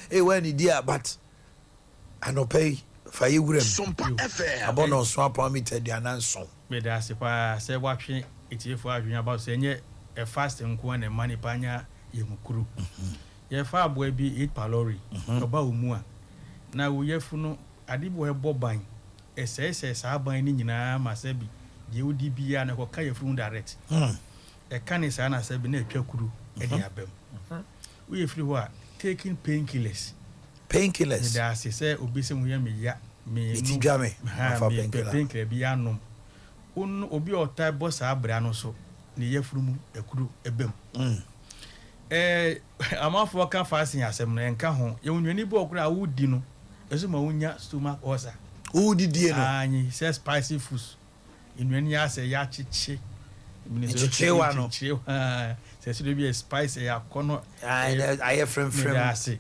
Hey, when he did, but I no pay for you. Sompa FM. About no swap on me to the announcement. Me da se pa se watching it if for adwin about say a fast nko na money panya yemukuru. Ye fa boy bi 8 palori oba omu a na wo yefu no ade bo ebo ban ese sa ban ni nyina ma se bi de odi bia na ko ka yefu direct e kan ni sa na se bi na atwa kuru e de abam we free ho a taking painkillers da se se obi se mu ya me ya me ti dwa me afa painkiller bi anom on obi ota boss abra no so ni yefuru mu ekuru ebem amafo kan fasin asem no enka ho ye onwani bo okura wudi no eso ma wonya stomach ulcer wudi die no anyi say spicy foods inwani ase ya chichi chichi wa no say so be spice ya kono aye frem ase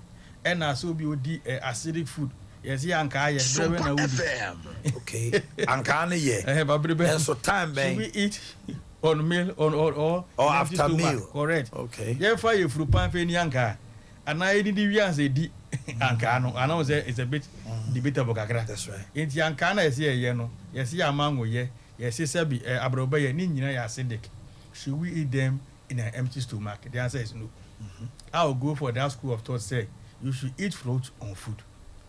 na so bi odi acidic food yes ya anka aye brewe na wudi okay anka na ye babrebe so time ben we eat on meal or after meal correct okay ye fa ye furu pan fe ni anka ana ye di wi anse di anka no ana say it's a bit debatable kakra that's right enti anka na ye ye no yes ya mango ye yes say be abroba ye ni nyina ya acidic should we eat them in an empty stomach? The answer is no. I'll go for that school of thought say you should eat fruit on food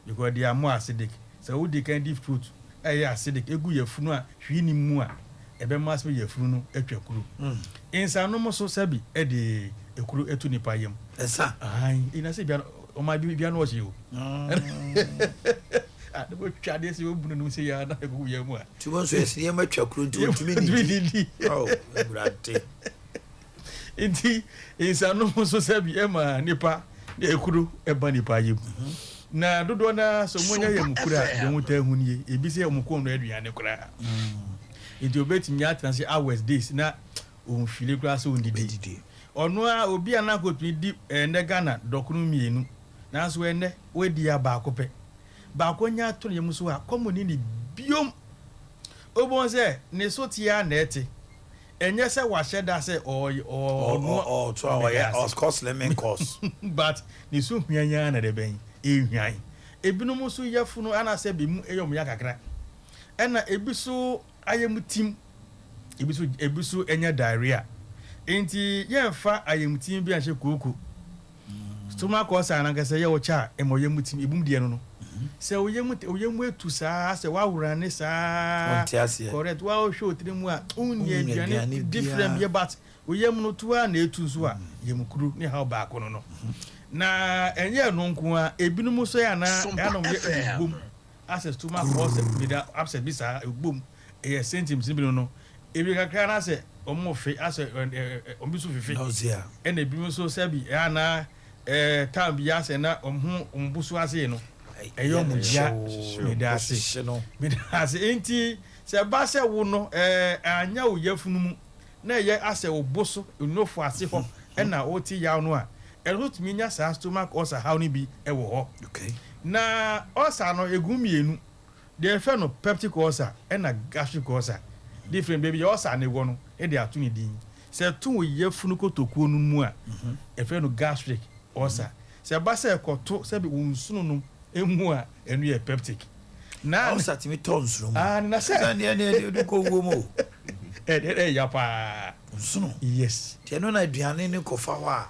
because they are more acidic. So who they can eat fruit acidic egu ye funu a hwi ni mu a ebe mas be ye funu no atwa kuru insa no mo so sabi e de ekuru etu nipa yam esa ai ina se bia o ma bia no o se o de bo twa de se o bunu no se ya na egu ye mu a tu won so ese ye ma twa kuru ntu tumi ni oh brate inti insa no mo so sabi e ma nipa de ekuru e ba nipa yam na dodo na so monya ye mukura de wuta hunie ebi se omukon no aduane kura inti obetimi atranse hours days na on file kura so ndidi ono a obi ana kotu di ene Ghana dokunu mienu na so ene wedi ya ba akopɛ ba akonya to ne muso a komoni ni biom obon se ne so tia na ete enye se wa sheda se o to ya of course lemon course but ni so hwianya na de ben ehwian ebinum so yafunu ana se be mu eyom ya kakra ena ebiso ayemutim ebiso enya diarrhea enti yemfa ayemutim bi anhye kooko stomach ulcer na kase ye wo cha emoyemutim ebum die no se oyemu etu saa se wa wura ne saa correct wa o show trimu a unye aduane different ye but oyemu no to a na etu so a yemukuru ne ha ba ko no na enye no nko a ebinum so ya na anom ye ebum access stomach ulcer media upset bi saa ebum e symptoms bi no ebi kakra na se omo fe ase ombisu fefe nausea ene ebinum so sabi ya na time bi ya se na ombusu ase no eyo mudia medase enti se ba se wo no anya wo yafunu mu na ye ase oboso enofo ase ho na oti ya no a erut minya sa stomach ulcer how ni bi ewo ho okay na ulcer no egumienu de fe no peptic ulcer na gastric ulcer different baby ulcer na wo no e de atu ni din se tu wo yafunu kotokuo no mu a e fe no gastric ulcer se ba se ekoto se bi wonsunu no emu a enu ye peptic na ulcer timi tonsuro mu na se ne ko wo mo ya pa wonsunu yes te no na aduane ne kofa wa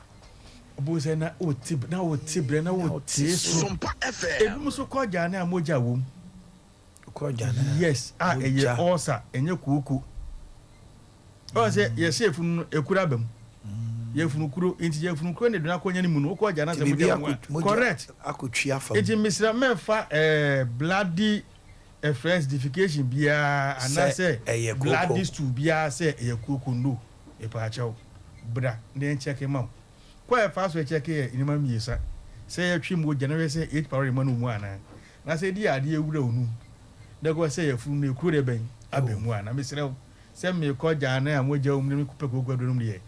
obo se na otib na otibre na otiso Sompa FM ebi so ko ja na amoja wom ko ja na yes eye ulcer enye kuku o se ye se funu ekura bam ye funu kuro enti ye funu kuro ne dona konya ni mu no ko ja na se mo correct akotwia fa enti misra menfa bloody falsification bia anase bloody stew bia se eye kuku no e pa chawo bra ne check him out kwa fa so check e ni ma miesa se ye twi mo generate se 8 power man mu ana na se di ade ewura onu de ko se ye funu ne kuro de ben abemu ana misra se me ko ja na amoja um ne kupe ko gwadoro mu de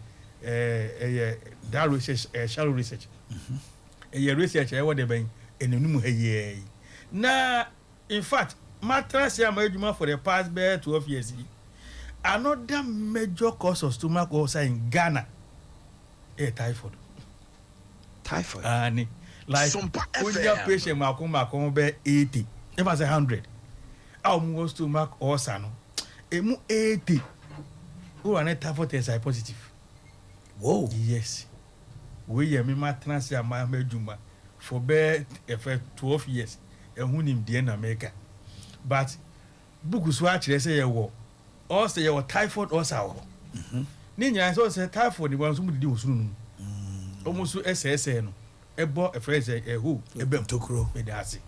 that research shallow research research what de ben enenum haye na in fact mattress ya ma ejuma for the past 12 years another major cause of stomach ulcer in Ghana typhoid typhoid ani like when your patient makoma be 80 if I say 100 almost to mark or sano emu 80 who are not typhoid test positive. Whoa. Yes, we are me matras ya ma meduma for be 12 years and who him the America but buku so actually say you wo or say you typhoid or saw ninya so say typhoid the one so di osunu almost SSN no ebo phrase who ebem tokro me dase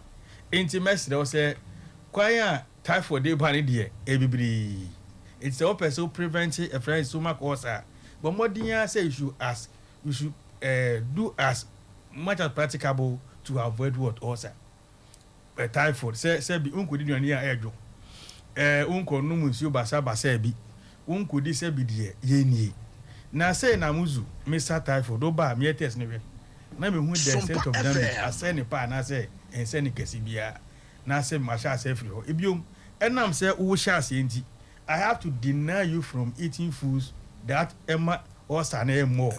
intimacy they say kwaya typhoid dey ban dey e bibiri it's a person prevent a phrase stomach ulcer but more than say you should do as much as practicable to avoid what ulcer typhoid say bi unko di nuani a ejo unko no musuo basa bi unko di say bi de yenie na say na muzu Mr. Typhoid do ba me test ne we na me hu the extent of damage asay ne pa na say ense ne kesi bia na say ma sha say free ho ebiom enam say wo sha say enti I have to deny you from eating foods that emma or sana more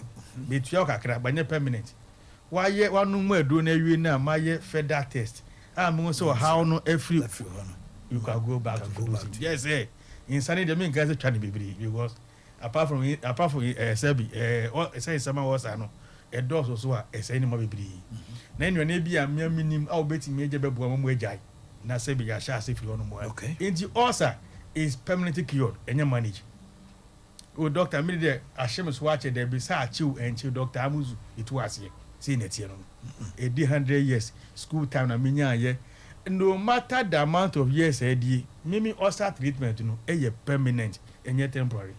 betua kakra banye permanent why ye wanu mu edo na wi na ma ye further test am so how no every you can go back to food yes insane dem nka say twane bebere because apart from sebi say sama was ano e does so a say ni mo bebere na enyo na bia minim a obetimi eje bebo mo agai na sebi ya sha say free ono mo okay enti ulcer is permanently cured and you manage. Oh, doctor, me there, Hashem watch there be sa chill and chill Dr. Amuzu, it was here. See it here. A 100 years, school time na minya ye. No matter the amount of years mimi ulcer treatment, you know, a permanent and yet temporary.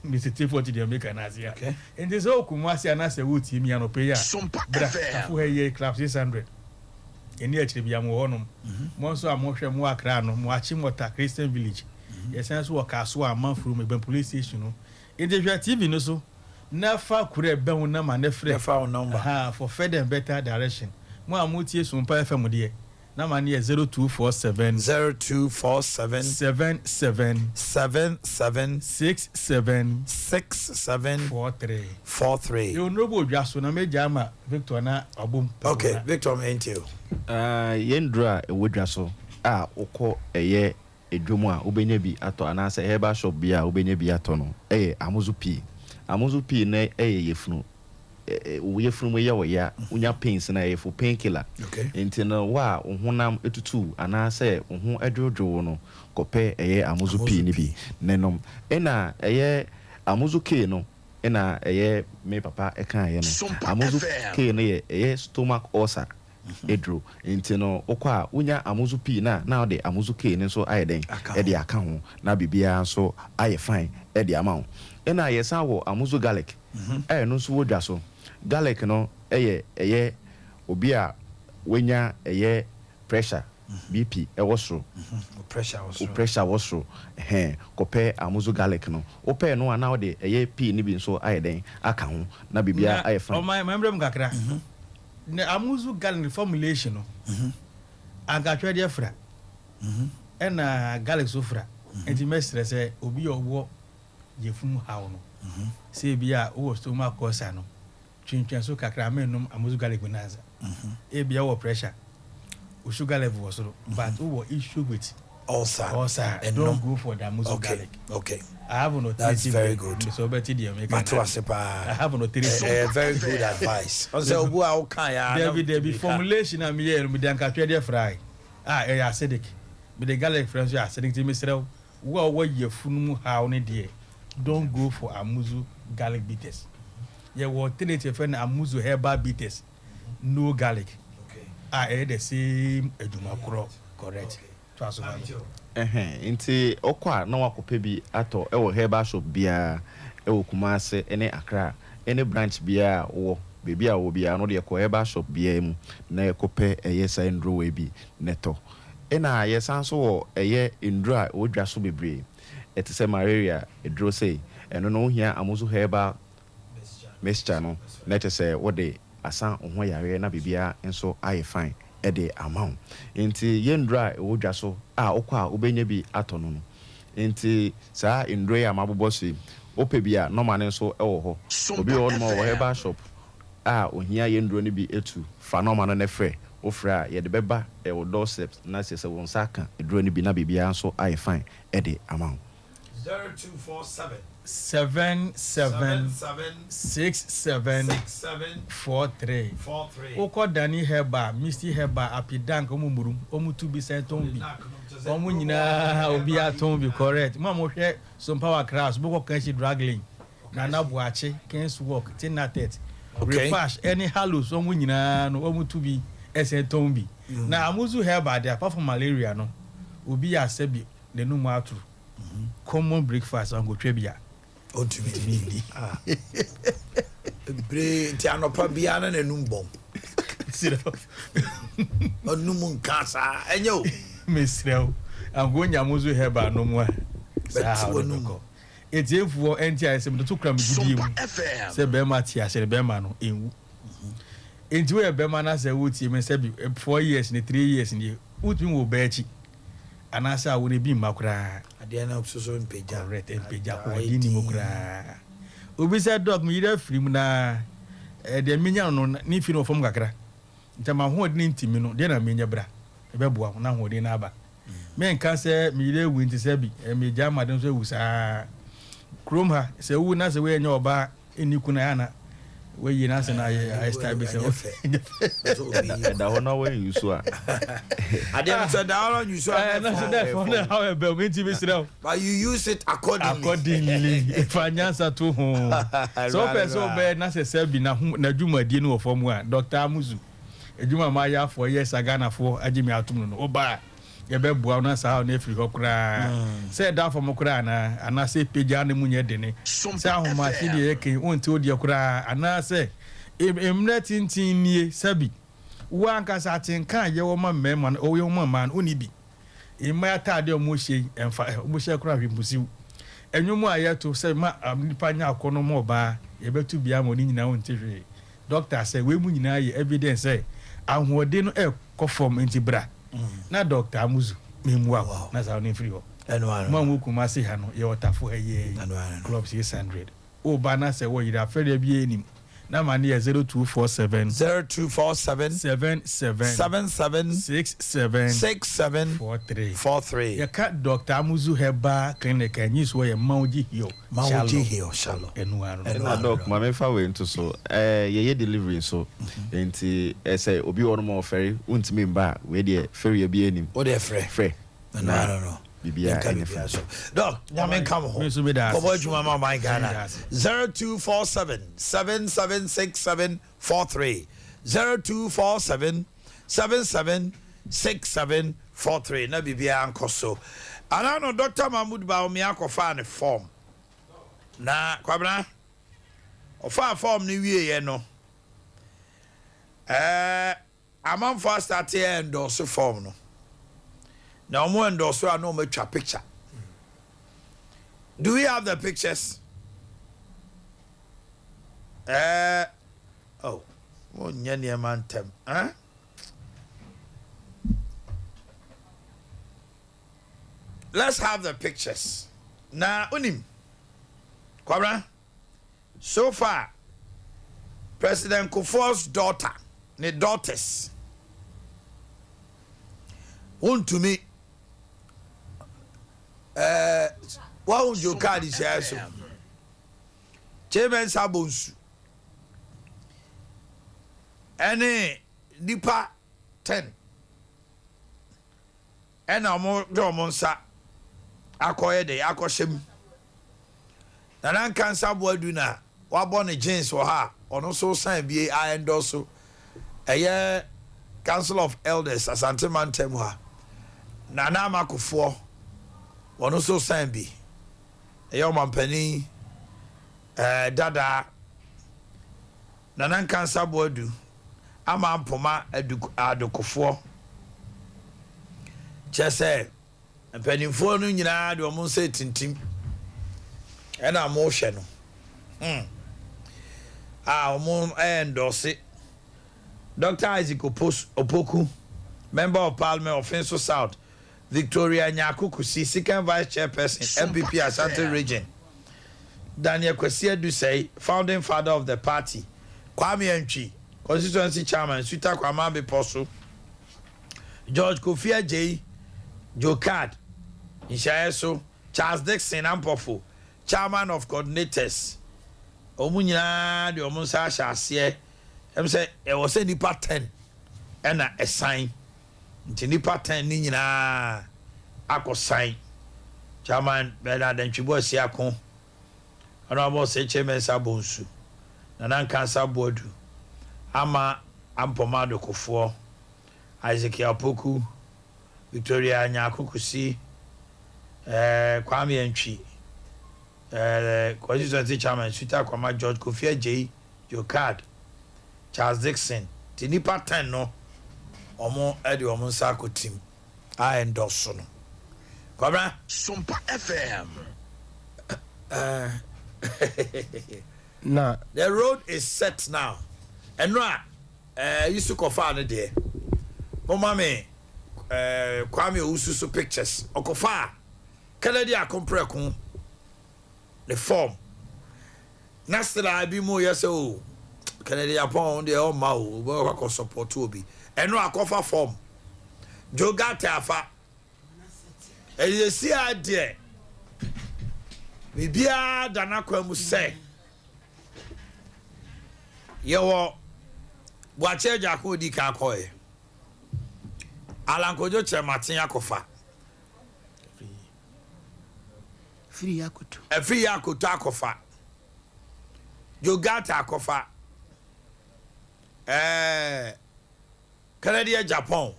Mr. T40 the American Asia. Okay. And this all Kumasi and I say, would see me and pay ya. Sompa for a year class 600. And yet, be a more Monso a motion more crano, watching what a Christian village. Yes, I saw a castle a month from a police station. In the TV, no so. Never could have been number, never number for further and better direction. More multi Sompa family. Number near 0247 0247 77 43. You know, just when I made Jama Victor na abum. Okay, Victor Mentio. Yendra wodraso oko eye edwomu a obenya bi ato anase heba shop bia obenya bi ato no amuzu pi na yefunu yefunu ye wo ya unya pains na yefu painkiller enti no wa honam etutu anase ho adwodwo no kope amuzu pi ni bi nenom ena amuzu ke no ena me papa eka ye no amuzu ke no ye stomach ulcer edro enti no okwa unya amuzu pi na de amuzu ke ni so ayeden e de aka ho na bibia so aye fine e de ama ho ena yesa wo amuzu garlic no so wodwa so garlic no eye obi a wenya pressure BP e wosro pressure wosro kope amuzu garlic no ope no ana de pi ni bi so ayeden aka ho na bibia aye fine o my membrem kakra na amuzu garlic formulation no agatwa de fra na garlic so fra enti mestre say obi owo yefum hawo no say bia o stomach ulcer no twintwan so kakra menum amuzu garlic bonanza e bia wo pressure o sugar level was but o issue with ulcer and don't go for the amuzu garlic. Okay, I have no. That's very good. So better the American. I have no. Very good advice. Also, there be formulation am here me dan katwe dey fry. Acidic. But the garlic friends you acidic to Mr. What ye funu how ne dey. Don't go for amuzu garlic bitters. Ye will alternative friend amuzu herbal bitters. No garlic. Okay. The same eduma correct. Nti okwa na wakope bi ato ewo herbal shop bia ewo Kumase ene Accra ene branch bia wo bebi a wo bia no de ko herbal shop bia mu na ekope sa ndro we bi neto ena yesan so wo ndro a odwa so bebre etise malaria edro sei eno no hia amuzu herbal mixture no na etise wo de asan ho yare na bibia enso aye fine ede amount enti yendra wodwa so okwa obenya bi atono no enti saa ndro ya mabobo so ope bia normal nso ewo ho obi wo no herbal shop ohia yendro no bi etu fa no ma no ne frɛ ofra ye de beba e wo doorstep na se se won saka edro no bi na bibia nso ai fine e de amount 0247 776743 Oko Dani Heba, Misty Heba, Apidank, Omumurum, Omutu be sent on be. Omunina obi aton be correct. Mamo share some power crafts, Boko Kenshi dragging. Nana Boakye, Ken's work, Tinatet. Refash, any hallows, Omunina, no Omutu be sent on be. Now Amuzu Heba, there, apart from malaria, no. Ubi a sebi, the no more true. Common breakfast on go trebia. On to me. Brain Tianopa Biana and Numbom. Numun Casa, and yo, Miss Rel, I'm going Yamuzu Heba no more. It's if for NTISM the two cram Sompa FM. Say Bematia, said Bemano in. Into a Bemana said, would see me 4 years in 3 years in the Utin will betchy. And I said, would it be Macra? Adea Akye Abia. Red and Peja, or Dini Mokra. Ubi said, dog me there, Frimna. The minion ni fino from Gakra. Tama ho din timino, den na menya bra. Ebeboa na ho din na aba. Men kan se mi le winti se bi, me jama den so wusa. Krom ha, se wu na se we nya oba eni kuna ya na. We yi na se na I start be se. Da ho na we you so a. Adea said down you so. Na so that for how e be me ti be sira. But you use it Accordingly. If anyansa to ho. So person be na se bi na dwumadi no ofom a Dr. Amuzu. Ejuma ma ya for years agana for agimi atum no oba ye be bua na sa na efiri hokra say da for mokra na ana say peja na munye de ne say ahoma si de yake onti odi kra ana say emna tintin nie sabi wa anka sa tinkan ye wo ma mema na o ye wo ma oni bi imma atade o mo hye emfa mo hye kra hwimbusiw enwumu ayeto say ma nipa nya akono mo ba ye betu bia mo ni nyina onti hwe doctor say we mu nyina ye evidence say ahode no form enti bra na Dr. Amuzu memwa na sa no free ho mo nwokuma se ha no ye otafo ha ye club 600 o ba na se wo yira fere bia enim na ma ne 0247 6743 ye ka Dr. Amuzu Heba clinic anyi so ye mauji hiyo shallow na doc ma me fa we into so ye delivery so enti say obi won mo ferry untimi mba we de ferry bia enim o de frɛ no bibia anything so doc nyame come home kobo adwuma ma my Ghana 0247 776743 0247 776743 na bibia ankoso ana no Dr. Mahmoud ba o me akofa ne form na kwabra ofa form ni wie ye no amanfo start here endorse form no na omo endorse a no matwa picture. Do we have the pictures? Oh nyane man tem let's have the pictures na unim kwabra so far President Kufuor's daughter ne daughters to me wa unjo card share so Chairman Sabonsu ene nipa 10 ena mo do mo nsa akoye de akoshem na nan kansa boadu na wa bo ne jeans wo ha ono so san bie a endorse eye Council of Elders Asante Mantem ha na na makofoɔ ono so san bi eye omampani dada na nan kansa boadu ama mpoma adokofoɔ kyese mpanimfoɔ no nyinaa de ɔmo nsa tintim ɛna mo hwɛ no ɔmo endorse Dr. Isaac Opoku, Member of Parliament of Finso South, Victoria Nyakukusi, second Vice Chairperson, MPP Asante Region, Daniel Kwesi Dusey, founding father of the party, Kwame Entry, constituency chairman, Suta Kwamambe Poso, George Kofi Ajayi, Joe Card, Ishaeso, Charles Dixon Ampofo, chairman of coordinators. Omunya the Omunsa Shasie, say it was a nipa 10 and a sign. Nipa 10 nina ako sign. Chairman Bernard and Chibo Siakon. Honorable Chairman Sabonsu. Nanan Kansa Bodu. Ama Ampomado Kofo. Isaac Yapoku. Victoria Nyakukusi. Kwame Entry. Constituency Chairman Suta Kwama George Kofi Ajayi. Joe Card. Charles Dixon. Tinipa 10 no. Omo edi omo sako team. I endorse no. Kwabra Sompa FM. Nah, the road is set now. And right, used to kofa no there. Mama me Kwame Ususu pictures. Okofa. Kennedy akompre kun the form. Nastela abi mo yeso. Kennedy upon the all ma o go support obi. And no akofa form. Jogate afa. And you see idea. Bibia dana kwamu say. Yo Boakye jako di ka koye. Alankojo che Martin akofa. Free Yakutu. Free Yakutu akofa. Jogate akofa. Canada Japan.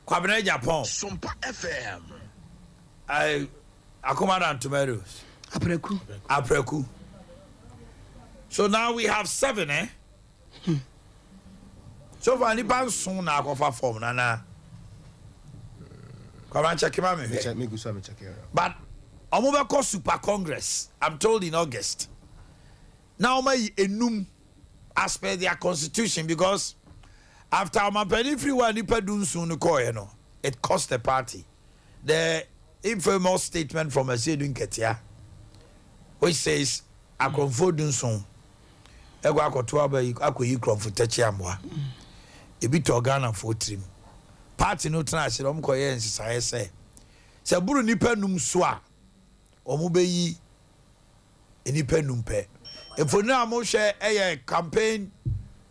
Kwabena Japan. Sompa FM. Akomada and tomatoes. Apreku. So now we have 7, eh? So for any band soon now go form nana. Come and check him out. Me go so me check here. But I'm over call Super Congress. I'm told in August. Now my enum as per their constitution because after my penny free one nipa dun soon no, it cost the party. The infamous statement from a Sedun Ketia, which says I confo dun soon. Ego akoto aba akoyi kromfo tachi amwa. Ebi to Ghana for trim. Party no tena se dom koye nsisaye se. Se buru nipa num so a omo beyi nipa num pe. Efonu amo hwe eye campaign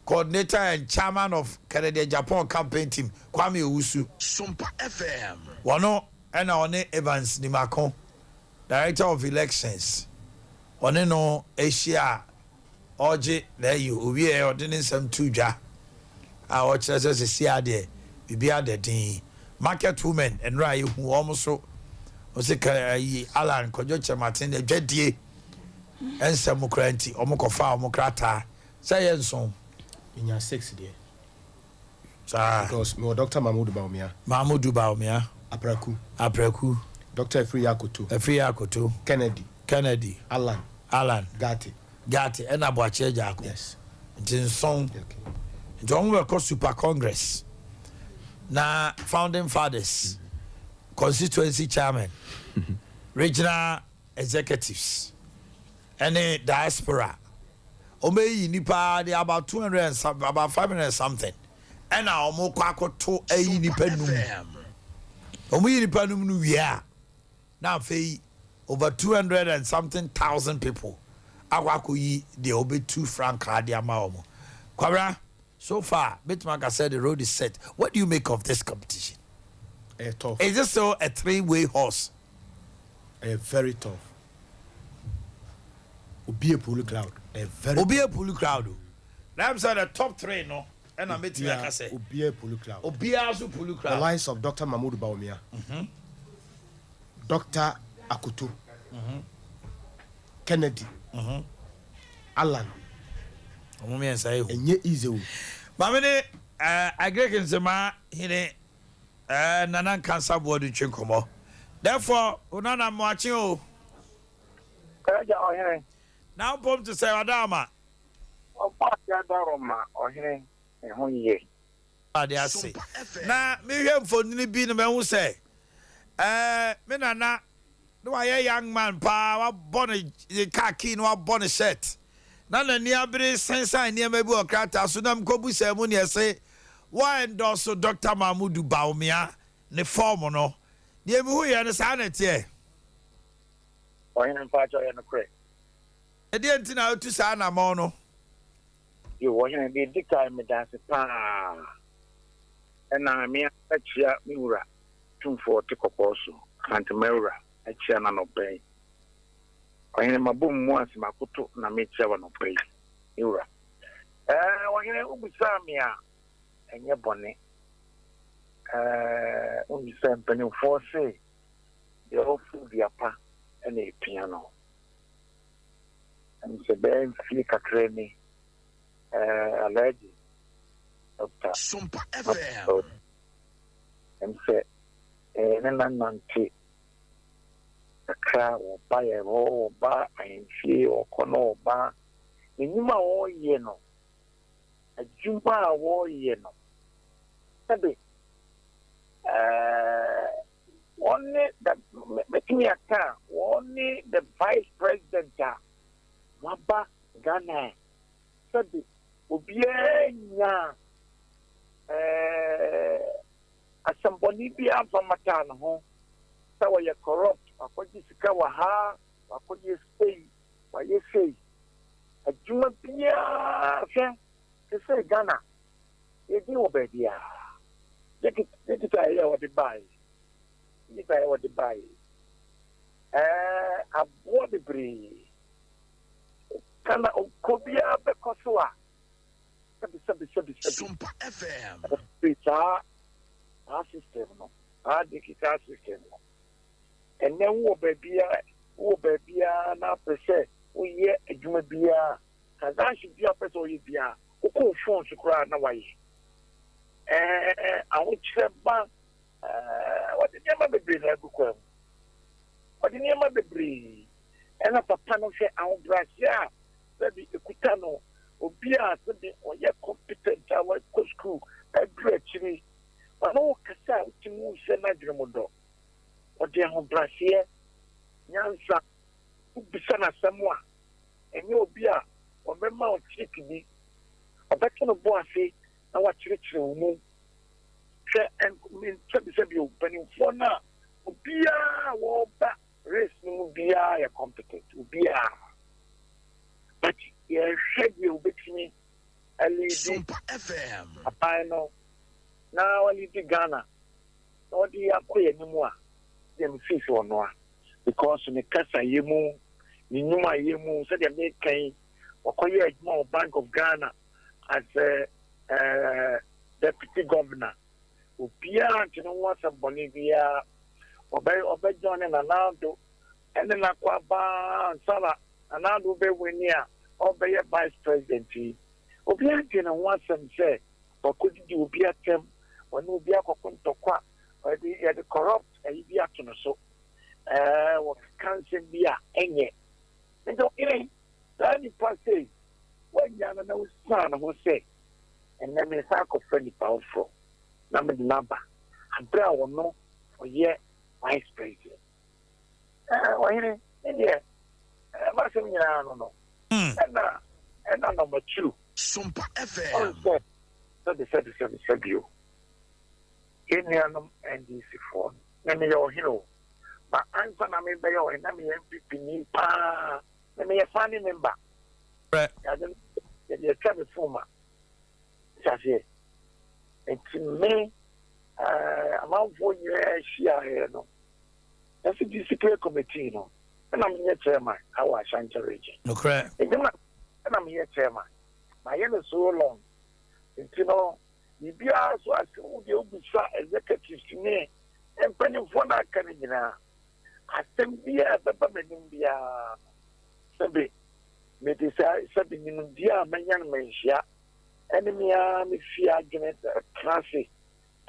coordinator and chairman of Canada Japan campaign team Kwame Owusu. Sompa FM. Wano ena one Evans Nimakon, director of elections. One no Asia Oje there you obi e odin nsam tudwa. A o kire se se ade bibia de din. Market women and rai hu almost o se Alan Kojo Chematin de dwadie ensam kranti omokofa omokrata say enson in your 6 there. Because me Dr. Mahmoud Baumia. Apreku. Dr. Free Yakutu. Kennedy. Alan. Gati and Boakye jako. Yes. Ntin son. Nti we call Super Congress. Na founding fathers. Constituency chairman. Regional executives. Any diaspora. Omeyi nipa they about 200 and some, about 500 something. And now omo kwako to eyi nipa num. Omo nipa num nu wia. Now fei over 200 and something thousand people. Akwako yi the obe 2 franc card ya ma omo. Kwabra, so far Bitmark said the road is set. What do you make of this competition? Tough. Is this so a 3-way horse? Very tough. Obi a pulu crowd. Obi a pulu crowd. Now I'm saying the top 3 no. And I'm meeting like I say. Obi a pulu crowd. Obi a also pulu crowd. The lines of Dr. Mahmoud Baumia. Dr. Akutu. Kennedy. Alan. Omumi and say. And ye easy. Mamene I agree in Zema hine nanan cancer board chinkomo. Therefore, unana I'm watching you. Now pom to say Adama. I say. Na me him for ni bi no me hu say. Me nana no a young man pa wa born a khaki no wa born a shirt. na ni abere sensan nneɛma bi okrata so na mkobu sɛ mu ne ɛsɛ wa endorse Dr. Mahmoud Bawumia ne form no ne mi hu yɛ no saa na tie ɔhene mpakyɛ ɔyɛ no korɛ ɛdeɛ nti na otu saa na ma no yo ɔhene de di kae medase paa ɛna me akyia me wura tumfoɔ te kɔkɔɔ so kantemawura akyia na nɔbɛn ɔhene mabom mu ase makoto na mekyia wa nɔbɛn me wura ɔhene wobusaa me a ɛnyɛ bɔne wobusaa mpanimfoɔ se deɛ ɔfo duapa ɛna ɛpia no ɛm sɛ bɛɛ mfie kakra ni Alhaji Dr. Sompa FM. And say, Nante, a car or buy a roll bar, and fee or corner bar. In Yuma or Yeno, a Jumba or Yeno. Sabi, only the making a car, only the vice president, Waba Ghana. Sabi, Ubienya. Asamboni bi afamata no ho sa wo ye corrupt akoji sika wa ha akoji stay wa ye say adwuma bia se Ghana e di wo badia dikita ya wo de bai abo de bri kana okobia be kosoa sabi Sompa FM. Pizza system no. Digital system no. And then wo baby na pese wo ye adwuma bia kaza shi bia pese wo ye bia wo ko phone so kra na wa ye awo kire ba what the name bebre na gukwa what the name bebre ena papa no hwe awo brasia sabi ekuta no obi a sabi oyɛ competent a wɔkɔ school aduru akyiri ɔno kasa utimu sɛ na dwere mu dɔ ɔde ho braseɛ nyansa ubisa na asɛm a ɛnyɛ obi a ɔbɛma wo trick bi ɔbɛka no bo ase na wakyerɛkyerɛ wo mu hwɛ sɛbi mpanimfoɔ no a obiaa wɔba race no mu biaa yɛ competent obiaa but yɛhwɛ obetumi alidi Sompa FM. apan no na walidi Ghana na ɔde akɔ yɛ nimu a yɛn fees wɔ no a because ne kasa yɛ mu ne nnwuma yɛ mu sɛdeɛ mekan ɔkɔyɛ adwuma wɔ Bank of Ghana as deputy governor obiara nti no ho asɛm bɔne biara ɔbɛgyɔn ne Nanado ɛne nakɔ abaa nsala Nanado bɛwini a ɔbɛyɛ vice president yi obiara nti ne ho asɛm sɛ ɔkɔdidi obi atɛm ɔne obi akɔkɔ ntɔkwa yɛde corrupt ayi bi ato no so wɔkeka nsɛm bi a ɛnyɛ nti ɔkene saa nipa sɛ woanya no na wosaa ne ho sɛ ɛnɛ me sa akɔfa nipa foforɔ na mede n'aba aberɛ a ɔno ɔyɛ vice president ɔhene ne deɛ masɛm nyinaa no ɛna number 2 Sompa FM. sɛde bio yɛnnuanom NDC4 na meyɛ ɔhene o ma ansa na mebɛyɛ ɔhene na meyɛ MPP ni paa na meyɛ family member yɛde atwa me fom a sɛseɛ nti me amanfoɔ nyinaa ahyiaeɛ no ɛsɛ discipline committee no ɛna menyɛ chairman awɔ Ashanti region nokorɛ ɛgyina ɛna meyɛ chairman mayɛ no so long nti no biribiara so asɛ wodeɛ wobisa executives ne mpanimfoɔ no aka no nyinaa asɛm biara bɛba m'anim biara sɛbe mede sɛbe nimdeɛ a manya no manhyia ɛne mea mefie adwene trase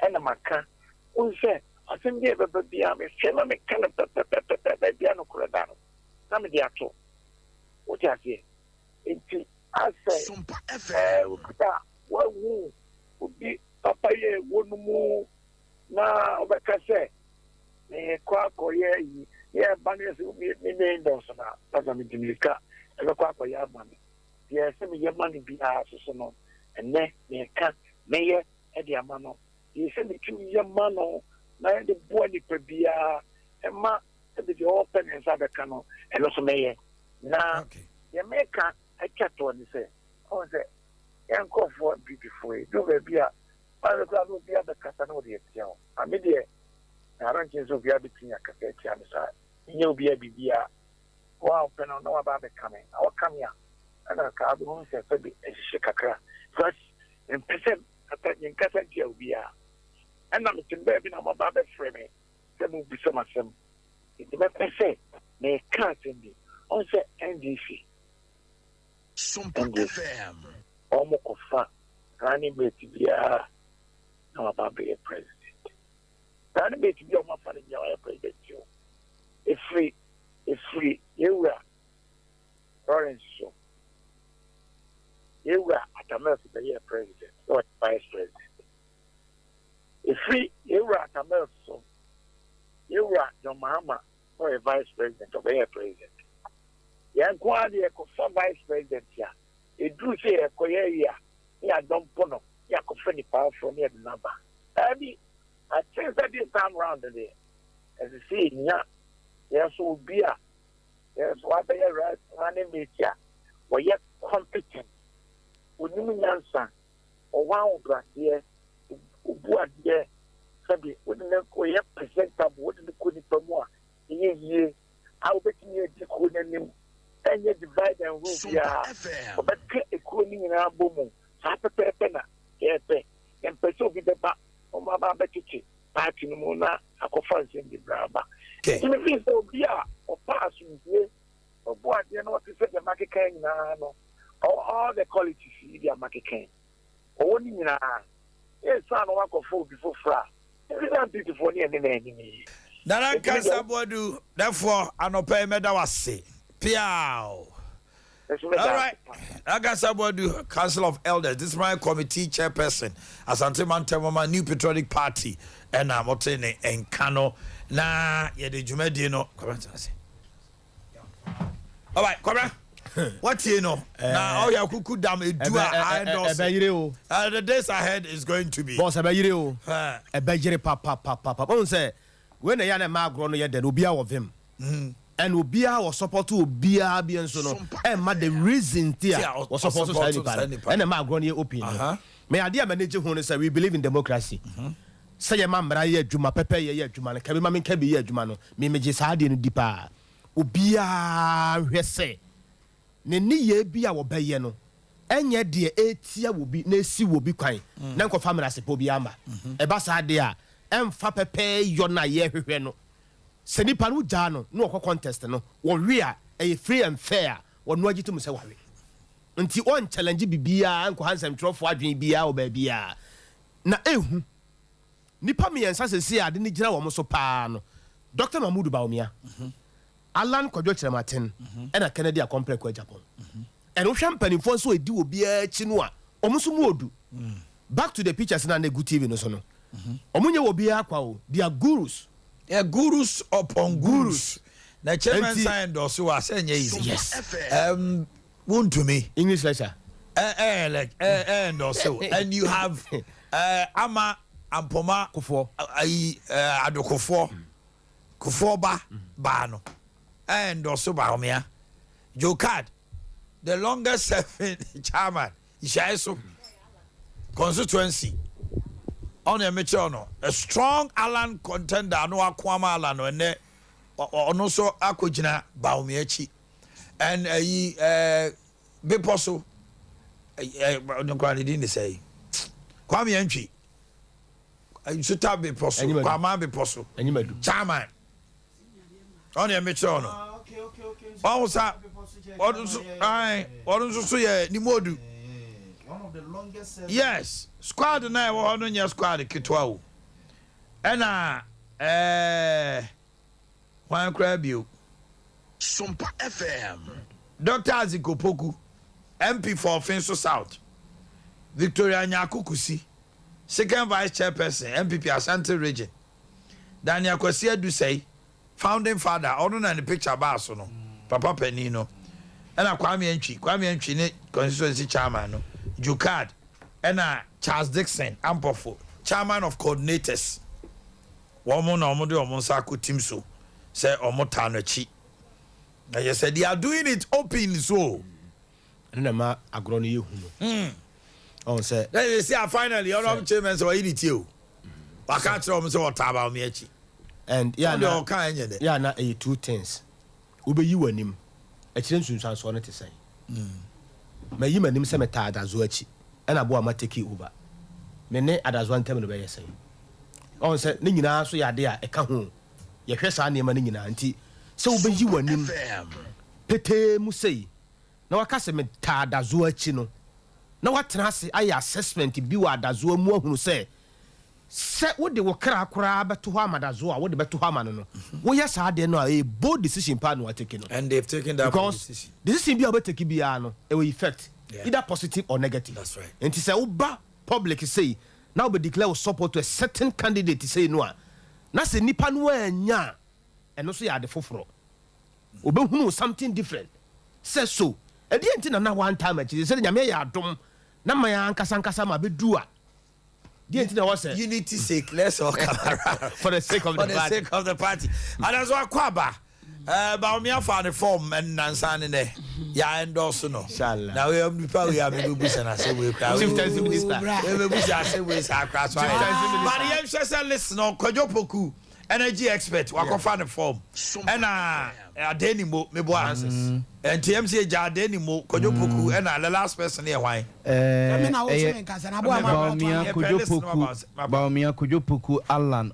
ɛna maka wohu sɛ asɛm biara bɛba biara mehwɛ na meka no pɛpɛpɛpɛ bia no korɛ da no na mede ato wote aseɛ nti asɛ Sompa FM. okuta wahu obi papa yɛ wo no mu na ɔbɛka sɛ mekɔ akɔyɛ yi yɛ ba no sɛ ne ndɔso na pasa mede mirika ɛbɛkɔ akɔyɛ ama me deɛ sɛ meyɛ ma no biara so no ɛnɛ meka mɛyɛ ɛde ama no deɛ sɛ metumi yɛ ma no na yɛde boa nipa biara ɛma ɛde deɛ ɔpɛ ne nsa bɛka no ɛno so mɛyɛ na deɛ mɛka atwa toɔ ne sɛ ɔn sɛ yɛnkɔfoɔ bibifoɔ yi do baabi a ɔrekora no obiara bɛkasa na wode atia wo ame deɛ naarankye sɛ obiara bɛtumi akasa atia me saa nyɛ obiara biribiara wɔampɛ no na waba bɛka me na wɔka me a ɛna kaa bɛhu sɛ sɛ bi ahyehyɛ kakra because mpɛ sɛ yɛnkasa ntia obiara ɛna metem baabi na mɔba bɛfrɛ me sɛ mobisa m asɛm nti mɛpɛ sɛ meka asɛm bi ɔn sɛ ndc Sompa FM. ɔmo kɔfa running mate biara na waba bɛyɛ president running mate bi a ɔmo afa no nyɛ ɔyɛ president o ɛfiri yɛwura Lawrence so yɛwura Atamelso bɛyɛ president na ɔyɛ vice president ɛfiri yɛwura Atamelso so yɛwura John Mahama na ɔyɛ vice president ɔbɛyɛ president yɛn nko ara deɛ yɛkɔfa vice president a ɛduru sɛ yɛkɔyɛ yi a ne yɛadɔmpo no ne yɛakɔfa nipa afoɔ ne yɛde naba daabi I think that this time round today as you see nya yɛso obi a yɛso wabɛyɛ running mate a wɔyɛ competent onim nyansa ɔwɔ ahobraseɛ obu adeɛ sɛbi wode ne kɔyɛ presentable wode ne kɔ nipa mu a ɛyɛ yie a wobɛtumi adi kuro no anim ɛnyɛ divide and rule biara ɔbɛka ekuro no nyinaa bɔ mu saa pɛpɛɛpɛ na yɛpɛ yɛmpɛ sɛ obi bɛba ɔmo aba abɛtete paati no mu na akɔfa nsɛm de bra aba tumi sɛ obi a ɔpa asomdue ɔbɔ adeɛ na wɔte sɛ deɛ makeka nyinaa no all the qualities yi deɛ makeka ɔwɔ ne nyinaa ɛsa no wakɔfa obi foforɔ a ɛbi na mpitifoɔ ne ɛne na anim yi Nana Kasa Bodu, therefore, anɔpɛ mɛda wase. Piao. All right. Agasa Bodu, Council of Elders, this is my committee chairperson, Asante Mantemoma, New Patriotic Party, and I'm Otene and Kano. Na, yede Jumedino. All right, come on. What you know? Now, oh, yeah, kuku dam it do the days ahead is going to be. Boss, a bajire papa. On say, when a young man grown yet, then Ubia of him. And Ubia was supposed to be a bien sono. And the reason there was supposed to say, and a man grown your opinion. May I dear manager who say we believe in democracy. Say a man, Maria Juma Pepe, ye Jumana, Kabiman Kabi, ye Jumano, Mimajis Hardin Dipa. Ubia, we say. Ne ni ye bia wo bɛyɛ no ɛnyɛ deɛ etia wo bi na esi wo bi kwan na nkɔ family asepo bi ama ɛba saa de a ɛmfa pɛpɛ yɔ na ye hwehwɛ no sɛ nipa no gya no na ɔkɔ contest no wɔ wi a ɛyɛ free and fair wɔ no agye tum sɛ wawe nti on challenge bibia nkɔ hansɛm trɔfo adwen bia wo ba bia na ehu nipa miɛnsa sɛ ade ne gyina wɔ mo so paa no Dr. Mahmoud Bawumia Alan Kwadwo Kyerematen and Kennedy a complex kwa Japan. And Oshampan for so a do be a chinua, Omusumodu. Back to the pictures and a good TV no sono. Omunya will be aqua, they are gurus. They are gurus upon gurus. The chairman signed also are saying yes. Wound to me. English lecture. And also. And you have Ama and Poma Kufo Adokofo Kufoba Bano. And also Baumia, Joe Card, the longest serving chairman, Ishaiso constituency on a Michono, a strong Alan contender, no Aquama Alan, and also Akujina Baumiechi, and a Biposo, didn't say Kwame Entry. I should have Biposo, Kwama Biposo, and you may do chairman. On your Michono. Also, what is so yeah, Nimodu? One of the longest. Yes, squad and I were on your squad, Kitwao. And one crab you. Sompa FM. Dr. Aziko Poku, MP for Finso South. Victoria Nyakukusi, second vice chairperson, MPP Asante Region. Daniel Kwasia do say. Founding father, other than the picture basso, no, Papa Penino, ɛna Kwame Antwi ne constituency chairman no Jukad ɛna Charles Dixon Ampofo chairman of coordinators wɔn na wɔn de wɔn nsa akɔ team so sɛ wɔn taa n'akyi na yɛ sɛ they are doing it open so ɛna ma agorɔ no yɛ hu no sɛ they say finally ɔno chairman sɛ ɔyi ne tie o waka kyerɛ wɔn sɛ wɔtaa ba wɔn akyi and yeah na two things wobɛyi w'anim akyerɛ nsunsuansoɔ no te sɛn mayi m'anim sɛ metaa adazoa akyi ɛna boa ma take over me ne adazoa ntam no bɛyɛ sɛn ɔn sɛ ne nyinaa so yɛ ade a ɛka ho yɛhwɛ saa nneɛma no nyinaa nti sɛ wobɛyi w'anim petee mu sei na waka sɛ metaa adazoa akyi no na watena ase ayɛ assessment bi wɔ adazoa mu ahunu sɛ wode wo kra koraa bɛto hɔ amadazoa wode bɛto hɔ ama no woyɛ saa deɛ no a bold decision pa no watake no and they've taken that decision bi a wobɛtake biara no ɛwɔ effect either positive or negative. That's right. Nti sɛ woba public say now we declare we support to a certain candidate say no a na sɛ nipa no anya ɛno so yɛ ade foforɔ wobɛhunu something different sɛ so ɛdeɛ nti na one time akyi sɛ nyame yɛ adom na ma yɛ ankasa ma bɛdu a deɛ nti na wɔ sɛ unity sake let's all come around for the sake of the party and that's why kwaba Baumia found a form and Nansan in there. Ya endorse no. Now we have the bush and I say we crowd. We listen on Kojopoku, energy expert, wako find a form. And Adenimo, me boys. And TMC Jadenimo, Kojopoku, and the last person here. Why? Baumia Kojopoku Alan.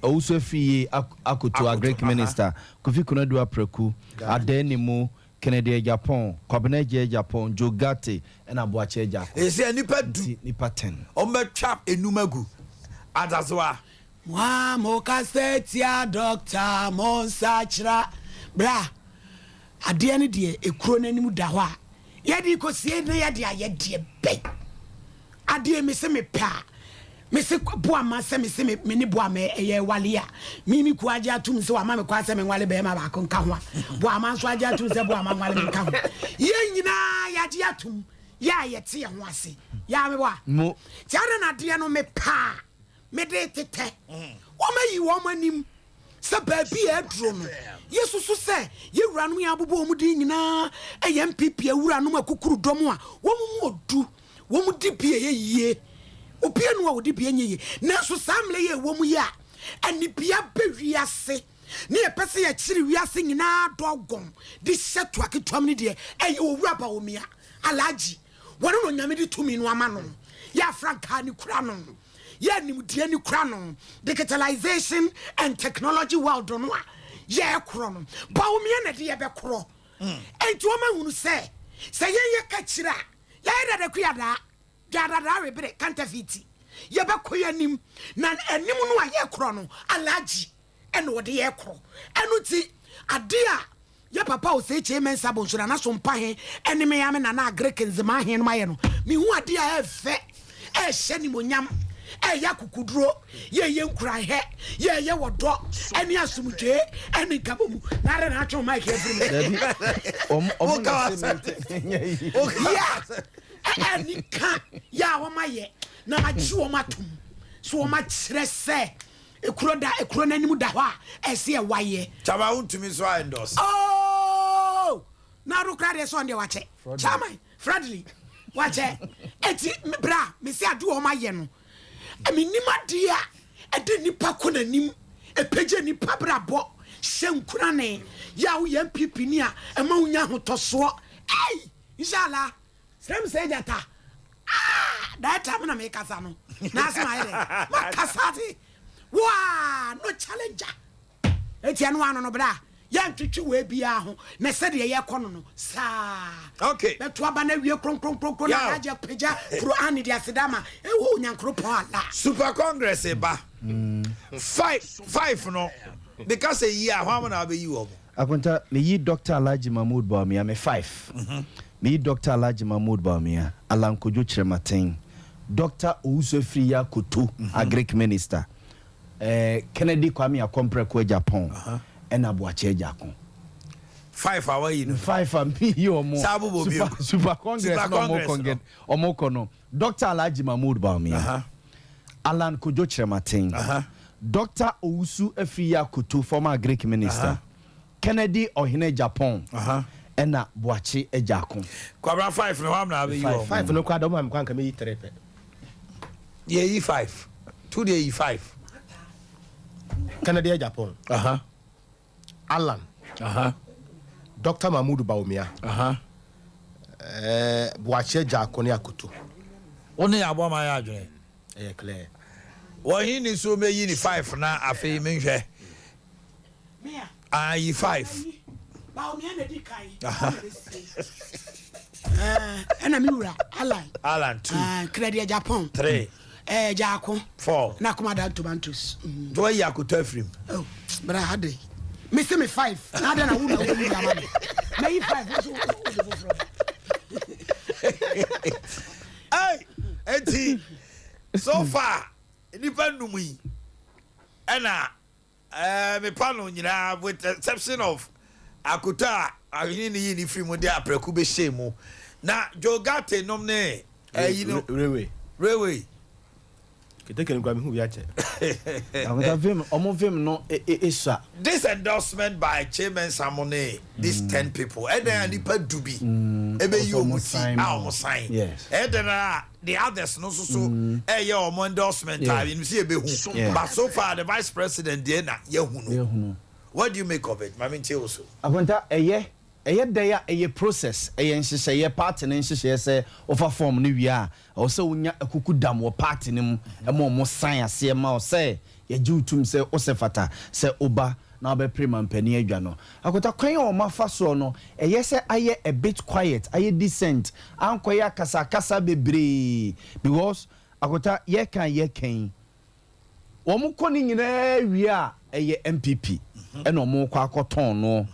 Also, fee Akutu, a Greek minister. Kofi Kunadu Apreku, Adenimo. Kennedy Japan, Kobeneje Japan, Jogate, and Boakye Japan. They say nipa 10. Ombe chap enumagu. Adazwa. Wa mokasetia doctor Monsachra. Bra. Ade ne de ekuro nanim da ho a. Ye de kosie na ye de ayede be. Ade me se me pa. Me se boa ma se me se me ni boa me eye wale a mi ku agye atum se wa ma me kwa se me wale be ma ba ko nka ho a boa ma so agye atum se boa ma wale me nka ho ye nyina ya agye atum ya ye te ye ho ase ya me boa mo ti ara na de no me pa me de tete wo ma yi wo manim se ba bi e duro no yesu so se ye wura no ya bobo mu di nyina eye MPP awura no akukuru dom a wo mu odu wo mu di pie ye yie opia no wo di bia nyeye na so samle ye wo mu ya ani bia be wiase ne ye pese ye kire wiase nyina dogon di setu aketuam ne de eye owura ba wo mia alaji wono no nyame di tumi no ama no ya franka ni kura no ya nimdie ni kura no digitalization and technology world no a ye kuro no ba wo mia na de ye be kuro enti wo ma hunu se ye ka kire a ya da kuyada Jada rebere counterfeit. Yaba koyanim na enim no aye kro no alaji ene wo de ye kro. Enu ti Adea ya papa o se che men sabo so na Sompa he ene me ya me na Greek nzema he no maye no. Me hu Adea e fe e hye ni monyam e ya kukuduro ye nkura he ye wodo ene asumdwe ene kabomu na re na atwo mic every me. Any can ya wo maye na magye wo matum so wo ma kire se ekuro nanim da ho a ese e waye chama untumi so endorse oh na ro kra de so nde wache chama friendly wache eti bra me se ade wo maye no emi nima dia ede nipa ko nanim epeje nipa bra bo hyenkura ne ya wo MPP ni a ema unya hotoso ei inshallah Srem say jata that time na me kasa no na asma ere ma kasa ti wa no challenger eti anu anu no bra ya ntwetwe we bia ho na se de ye kono no sa okay beto aba na wie kron na aja peja pro ani dia sedama e wo nyankro po ala super congress e ba 5 no because a year how na be you obo akonta me yi Dr. Alhaji Mahmood Bawumia me 5 me Dr. Alhaji Mahmood Bawumia Alan Kojo Chirematen Dr. Ousofri Yakutu a Greek minister Kennedy Kwame Akompreko Japan and Boakye Japan 5 hour you know 5 me yo mo super congress no mo kono Dr. Alhaji Mahmood Bawumia Alan Kojo Chrematin Dr. Owusu Afiya Kutu former Greek minister Kennedy Ohene Japan ena Boakye Ejakon kwabra 5 no am na be you 5 no kwa do am kwanka me 3 pe yeah E5 2 day E5 Kennedy Japan Alan Dr. Mahmood Bawumia Boakye Ejakon Akutu oni abo ma ya adwene clear wo hin ni so me yi ni 5 na afei me hwe E5 Bawumia na di kai ena mi wura Alan 2 credit Japan 3 Jakon 4 na kuma da tomatoes do ya akuta afrim oh bra hade me say me 5 na da na wo na wo mi amade na E5 so hey enti so far nipa numu yi ena me pano nyina with the exception of akuta ahini ni ni free mo de apreku be shemu na jogate nom ne you know railway kiteke ngwa mi hu bi ache vim no isa this endorsement by chairman Samone these 10 people and then nipa dubi ebe you muti omo sign and then the others no so your endorsement I mean see ebe hu but so far the vice president there na yehu no what do you make of it mami tell also akonta eye process nhyehyɛ party ne nhyehyɛ sɛ ofa form no wi a o sɛ wonya akuku dam wo party ne mu mo sign ase ma o sɛ ye jutum sɛ o sɛ fata sɛ oba na be prima mpani adwa no akota kwan o ma fa so no sɛ aye a bit quiet aye decent ankoya kasa bebre because akota ye kan wo mo kɔ ni nyina wi a MPP ɛna mo kɔ akɔtɔn no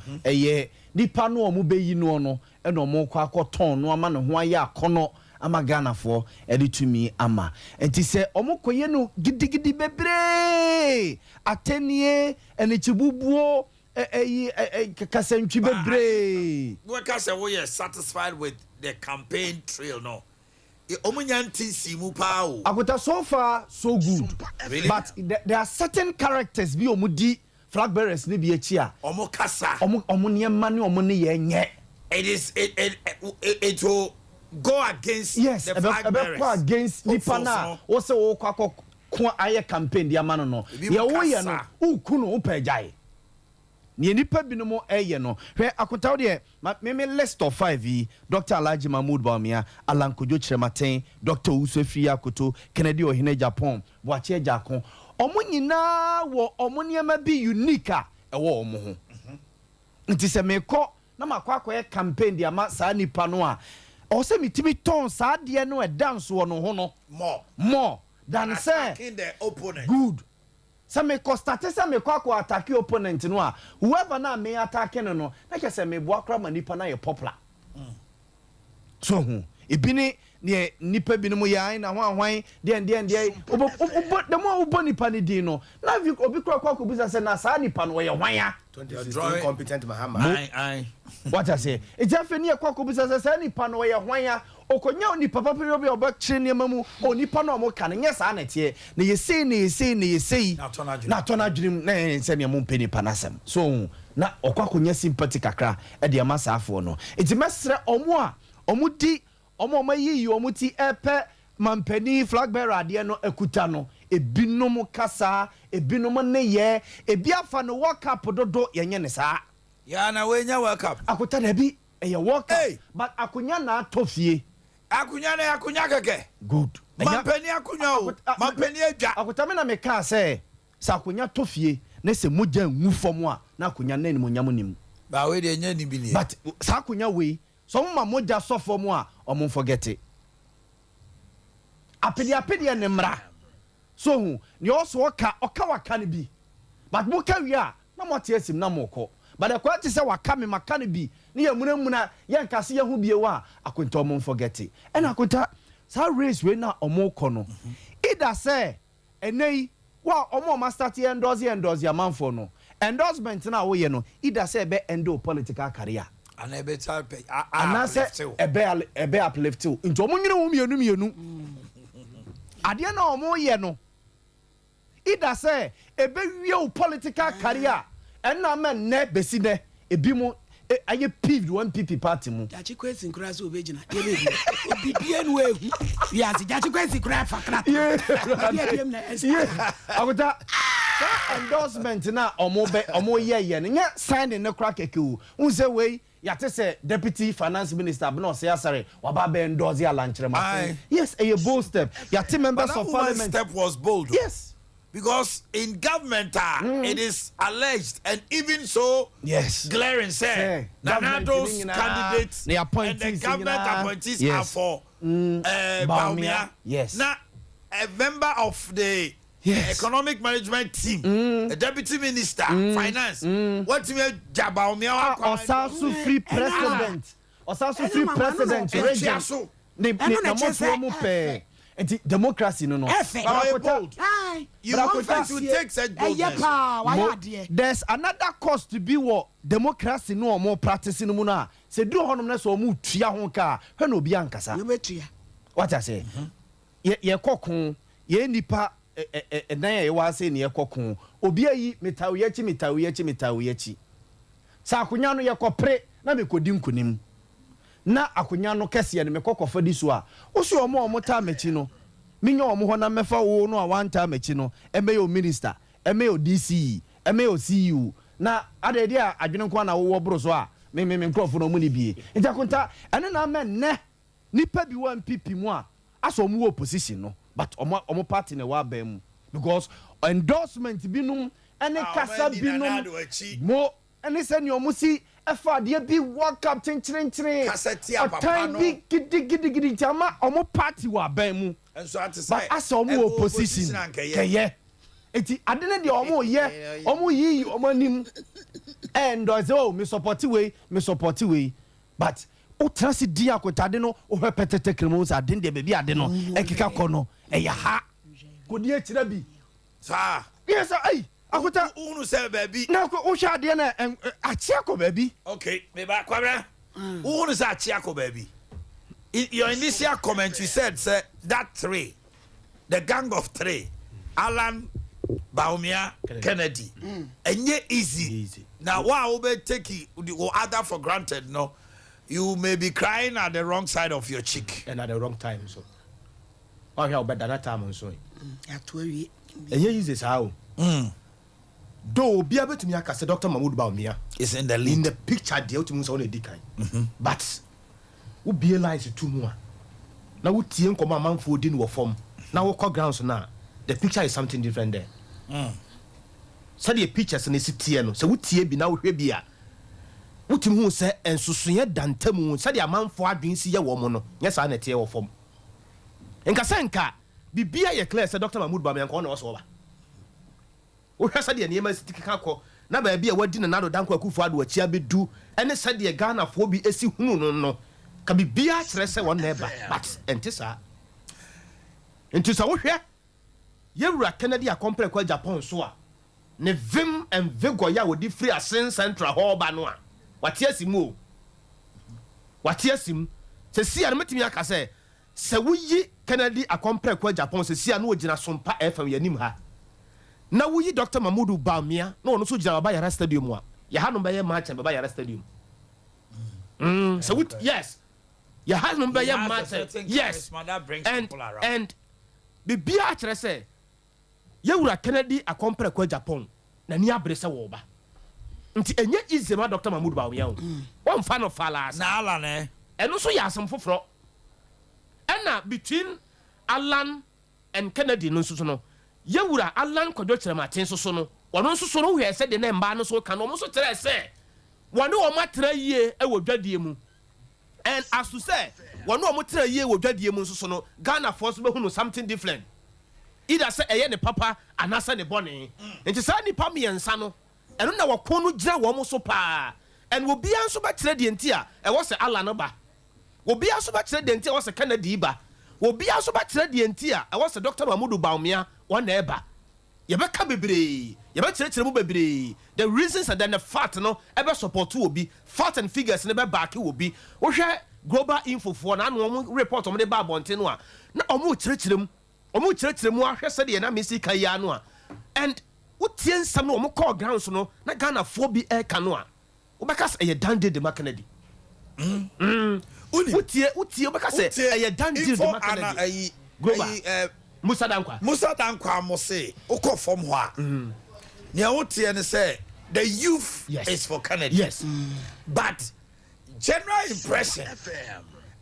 nipa no omu beyi no no ena omo kwa akoton no ama ne ho aye akono ama Ghana fo edi tumi ama enti se omo koye no gidigidi bebre atenie ene chibubuo kasantwi bebre we ka say we are satisfied with the campaign trail no omo nyanti si mu pa o akota so far so good really? But there are certain characters bi omo di flag bearers ni bi echi a omo kasa omo niema ni omo ne ye nye it will go against the flag bearers go against nipa na wo se wo kwakọ ko aye campaign dia ma no ye wo ye no uku no upagyae ni nipa binu mo eye no hwe akotaw de me list of 5 yi Dr. Alhaji Mahmood Bawumia Alan Kojo Chrematin Dr. Owusu Afiya Kutu Kennedy Ohene Japan Boakye Ejakon omo nyina wo omo niema bi unique a ewo omo ho nti se me kɔ na makɔ campaign dia ma saa nipa no a o se mitimi ton saa de no dance wo no ho no more than say the opponent good se me kɔ start se me kɔ attack opponent no a whoever na me attack no na ke se me boa kra ma nipa na ye popular so hu ebini ne nipa bi no mu yan na hwan de obo the more obo nipa ni din no na vi obi kra kwa bisa se na saa nipa no ye hwan ya incompetent mahama what I say it's afeni e kwa bisa se saa nipa no ye hwan ya okonya nipa papa bi oba kire ne mamu o nipa no mo ka ne nya saa na tie ne ye sei na tona dwunim na se ne mo mpe nipa na sem so na okwa konya sympathy kakra e de ma saafo no enti mesre omo a omo di omo yi omo ti epe mampani flag bearer ade no akuta no ebinom kasa ebinom ne ye ebi afa no world cup dodo yenye ne saa ya na we nya world cup akuta da bi eye world cup but akunya na atofie akunya keke good mampani akunya o mampani adwa akuta me na me ka say sa akunya tofie na se mogya nwu fom a na akunya na ni monyam nim ba we de nya ni bi ni but sa akunya we so ma mogya so fom a omo forget it apedi ne mra so hu ni also oka waka ne bi but mo ka wi a na mo tie sim na mo ko but the quality say waka me maka ne bi ni yamuna ye nkase ye hu bie wa akonta omo forget it and akonta sa race we na omo ko no either say enei wa omo ma start endorse amanfo no endorsement na wo ye no either say be endo political career and a better pay and I say ebe uplift you into omunyere wo mienu ade na omo ye no either say ebe wie political career and na men ne besi ne ebi mo aye peeved one PP party mu jachi kwesi nkura so obejina yebe obibie no ehu yazi jachi kwesi kura fa krata aguta endorsement na omo ye ne signing ne crack eku unse we yate say deputy finance minister but no say asare waba be endorse ya lanchere ma yes a bold step yate members of parliament step was bold yes because in government it is alleged and even so yes glaring say Nanado's candidates and the government appointees are for Baumia. Yes. Now a member of the economic management team, a deputy minister, finance. What you mean Baumia? Osasu free president. Osasu free president. Region. The democracy no. You want to take such boldness. There's another cost to be what democracy no more practicing no na. Se do honom na so mu tua ho ka. Hwe no bi ankasa. You metua. What I say? Ye kokon, ye nipa na ye wa say ne ye kokon. Obi ayi metawo Sa akonya no ye kopre na me kodi nkunim. Na akonya no kese ne me kokofa di so a. Wo so omo ta mechi no. Minya omo ho na mefa wo no a one time mechi no. Eme yo minister, eme yo DC, eme yo CU. Na adede a adwene nko na wo bro so a. Me nkrofo no mu ni bie. Ntakonta ene na men ne nipa bi wa MPP mu a aso mu opposition no but omo party na wa ba mu because endorsement binum ene kasa binum mo ene se ni omo si efa de bi world cup chenchire kaseti apapa no bi gidi chama omo party wa ba mu enso ati say but aso mu opposition keye eti adene de omo ye omo yi omo nim endorse o me support we but o transi di akotade no o hepetete kremo sa den de bebi ade no ekeka kɔ no eya ha kodi e kira bi sa yes ai akota unu se bebi na ko o hwa de na achi akɔ bebi okay me ba kwabra unu se achi akɔ bebi your initial comment you said say that three the gang of three Alan Baumia Kennedy enye easy now why we take the other for granted no you may be crying at the wrong side of your cheek and at the wrong time so oh yeah but that time so ya to awie enye easy sao do bia betumi aka se Dr. Mahmoud Baumia is in the lead in the picture there utumi so na dikan but wo bie lines to mu a na wo tie nkoma manfo di no wo form na wo kɔ grounds na the picture is something different there so the pictures na sitie no so wo tie bi na wo hwɛ bi a wotimi hu sɛ ensosoyɛ dantamu sɛ de amanfo adwen si yɛ wɔ mo no nyɛ saa na tie wɔ fam nka sɛ nka bibia yɛ clear sɛ Dr. Mahmoud Baumia nka ɔna ɔsɔ ba wo hwɛ sɛ de nneɛma sitikika kɔ na ba bia wadi na nado danko akufo ado akyia bedu ɛne sɛ de Ghana fo bi esi hunu no ka bibia kyerɛ sɛ wɔn na ɛba but ɛnte saa nti sɛ wo hwɛ yɛwura Kennedy akɔmpere kɔ Japan so a ne vim and vigor ya wodi free asen central hall ba no a wate asimu se sia no metimi aka se wuyi Kennedy akompre kwa Japan se sia no ogina Sompa FM yanim ha na wuyi Dr. Mahmoud Baumia na ono so gina Baba Yara Stadium a ya ha no be match Baba Yara Stadium so yes ya ha no be match yes and bibia a kire se yewura Kennedy akompre kwa Japan na ni abre se wo ba nti enye easy ma Dr. Mahmoud Baumia won fa no falas na ala ne eno so ya asem foforo ena between Alan and Kennedy no so no yewura Alan kwadwo kyerematen so no wono so no hwe se de na mba no so ka no mo so tere se wono o matera yie e wo dwadie mu and as to say wono o mo tera yie wo dwadie mu so no Ghana force be hunu something different either say eye ne papa anasa ne bone nti sa ni pa miensa no eno na wakon no gira wo mo so pa and wo bia nso ba kire de nti a e wo se ala no ba wo bia nso ba kire de nti a wo se Kennedy ba wo bia nso ba kire de nti a e wo se Dr. Mahmoud Baumia won na e ba ye be ka bebre You better tell me the reasons and then the fact no ever support will be fact and figures never back will be. We share global info for an report on the Babontenua. No, almost church them, almost church them. I said, and I miss Kayanoa. And what ten some no more call grounds no, not Ghana 4B air canoa. Because a done did the Macanadi. What year, because a done did the Macanadi. Global Musa Dankwa must say, Oko from Hua. Niawoti and say the youth is for Kennedy. Yes. But general impression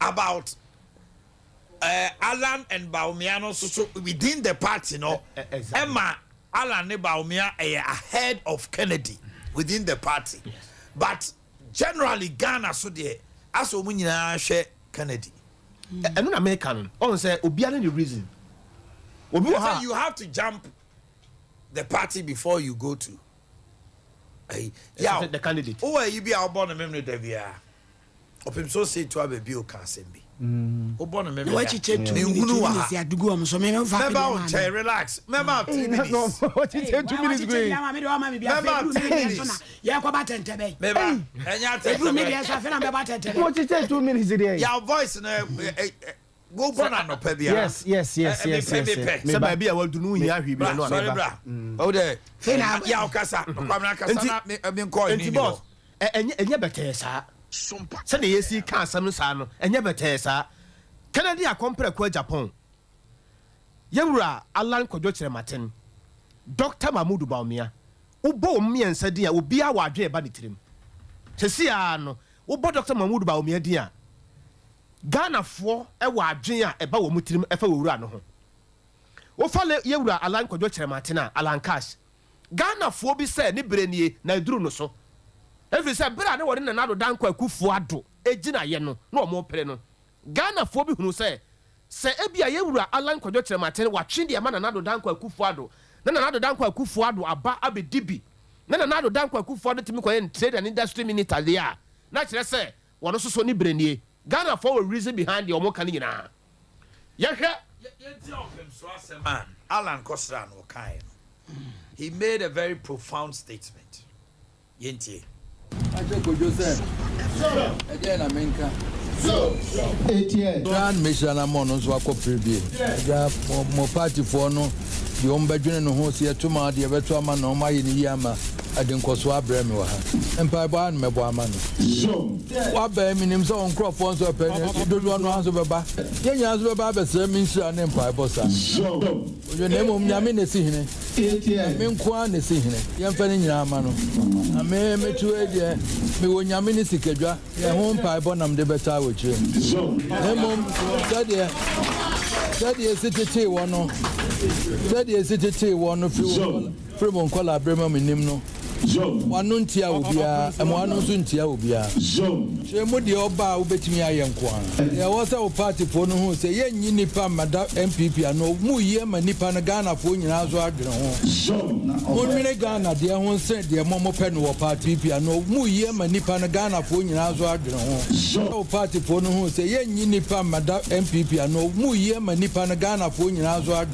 about Alan and Baumiano so within the party, exactly. Emma Alan and Baumia are ahead of Kennedy within the party. Yes. But generally Ghana so there as Omunina share Kennedy. And non American on say Obiano the reason. You have to jump the party before you go to the candidate. Oh, you be our born a memory devia. Opim so say to have a bill can send me. Oh, born a memory. What you take to me, you have to go on. So, relax. Remember, 3 minutes. What you take 2 minutes? What you take 2 minutes today? Your voice go born no pebia. Yes. Somebody I will do no here we be no. Sorry bra. Oh there. Ya okasa. Kwamna kasa na me call ni boss. Enye better sa. Say the AC can some sa no. Enye better sa. Canada compare kwa Japan. Yewura Alan Kojo Chirematen. Dr. Mahmoud Baumia. Ubo miensa dia obi a wadwe ba nitirim. Sesi a no. Ubo Dr. Mahmoud Baumia dia. Ghana for a wadwen a eba wo mutirim efa wura no ho. Wo fale yewura Alan Kojo Chirematen Alan Cash. Ghana for bi say ne brenie na eduru no so. Every say bra ne wori na nado dan kwa kufu ado ejina ye no na omo pere no. Ghana for bi hunu say ebia yewura Alan Kojo Chirematen watwe de ma na nado dan kwa kufu ado. Na nado dan kwa kufu ado aba abedibi. Na nado dan kwa kufu ado timi kwa trade and industry minister there. Na kire say wono so ni brenie. Ghana for a reason behind the omo kan nyina. Alan Kosran Okai. He made a very profound statement. Yentie. Grand mission among us were cooperative. Mo party for no, the Ombadjun no host here to my dear Vetrama no my in Yama. I didn't cause Bremwa. Empire Ban Meboaman. What bear means on crop ones up and don't want to answer Baba. Young as Baba, sir, means an empire bossa. Your name of Yamina Sihine. I mean, Kwan is Sihine. Young Fanny Yamano. I may meet you again. Me when Yamini Sikaja, your home pie bonum de better with you. Mom, that is city one. That is city one of you. From Kola Bremer Minimno. One nuntia will be a one suntia will be a Shemudi Oba will bet me I am Kwan. There was our party for no who say, Yen Nipa, Madame MPP, and no Muye, Manipa, Ghana, for you as well. One minute Ghana, dear one said, dear Momo Pen or party, and no Muye, Manipa, Ghana, for you as well. Our party for no who say, Yen Nipa, Madame MPP, and no Muye, Manipa, Ghana, for you as well.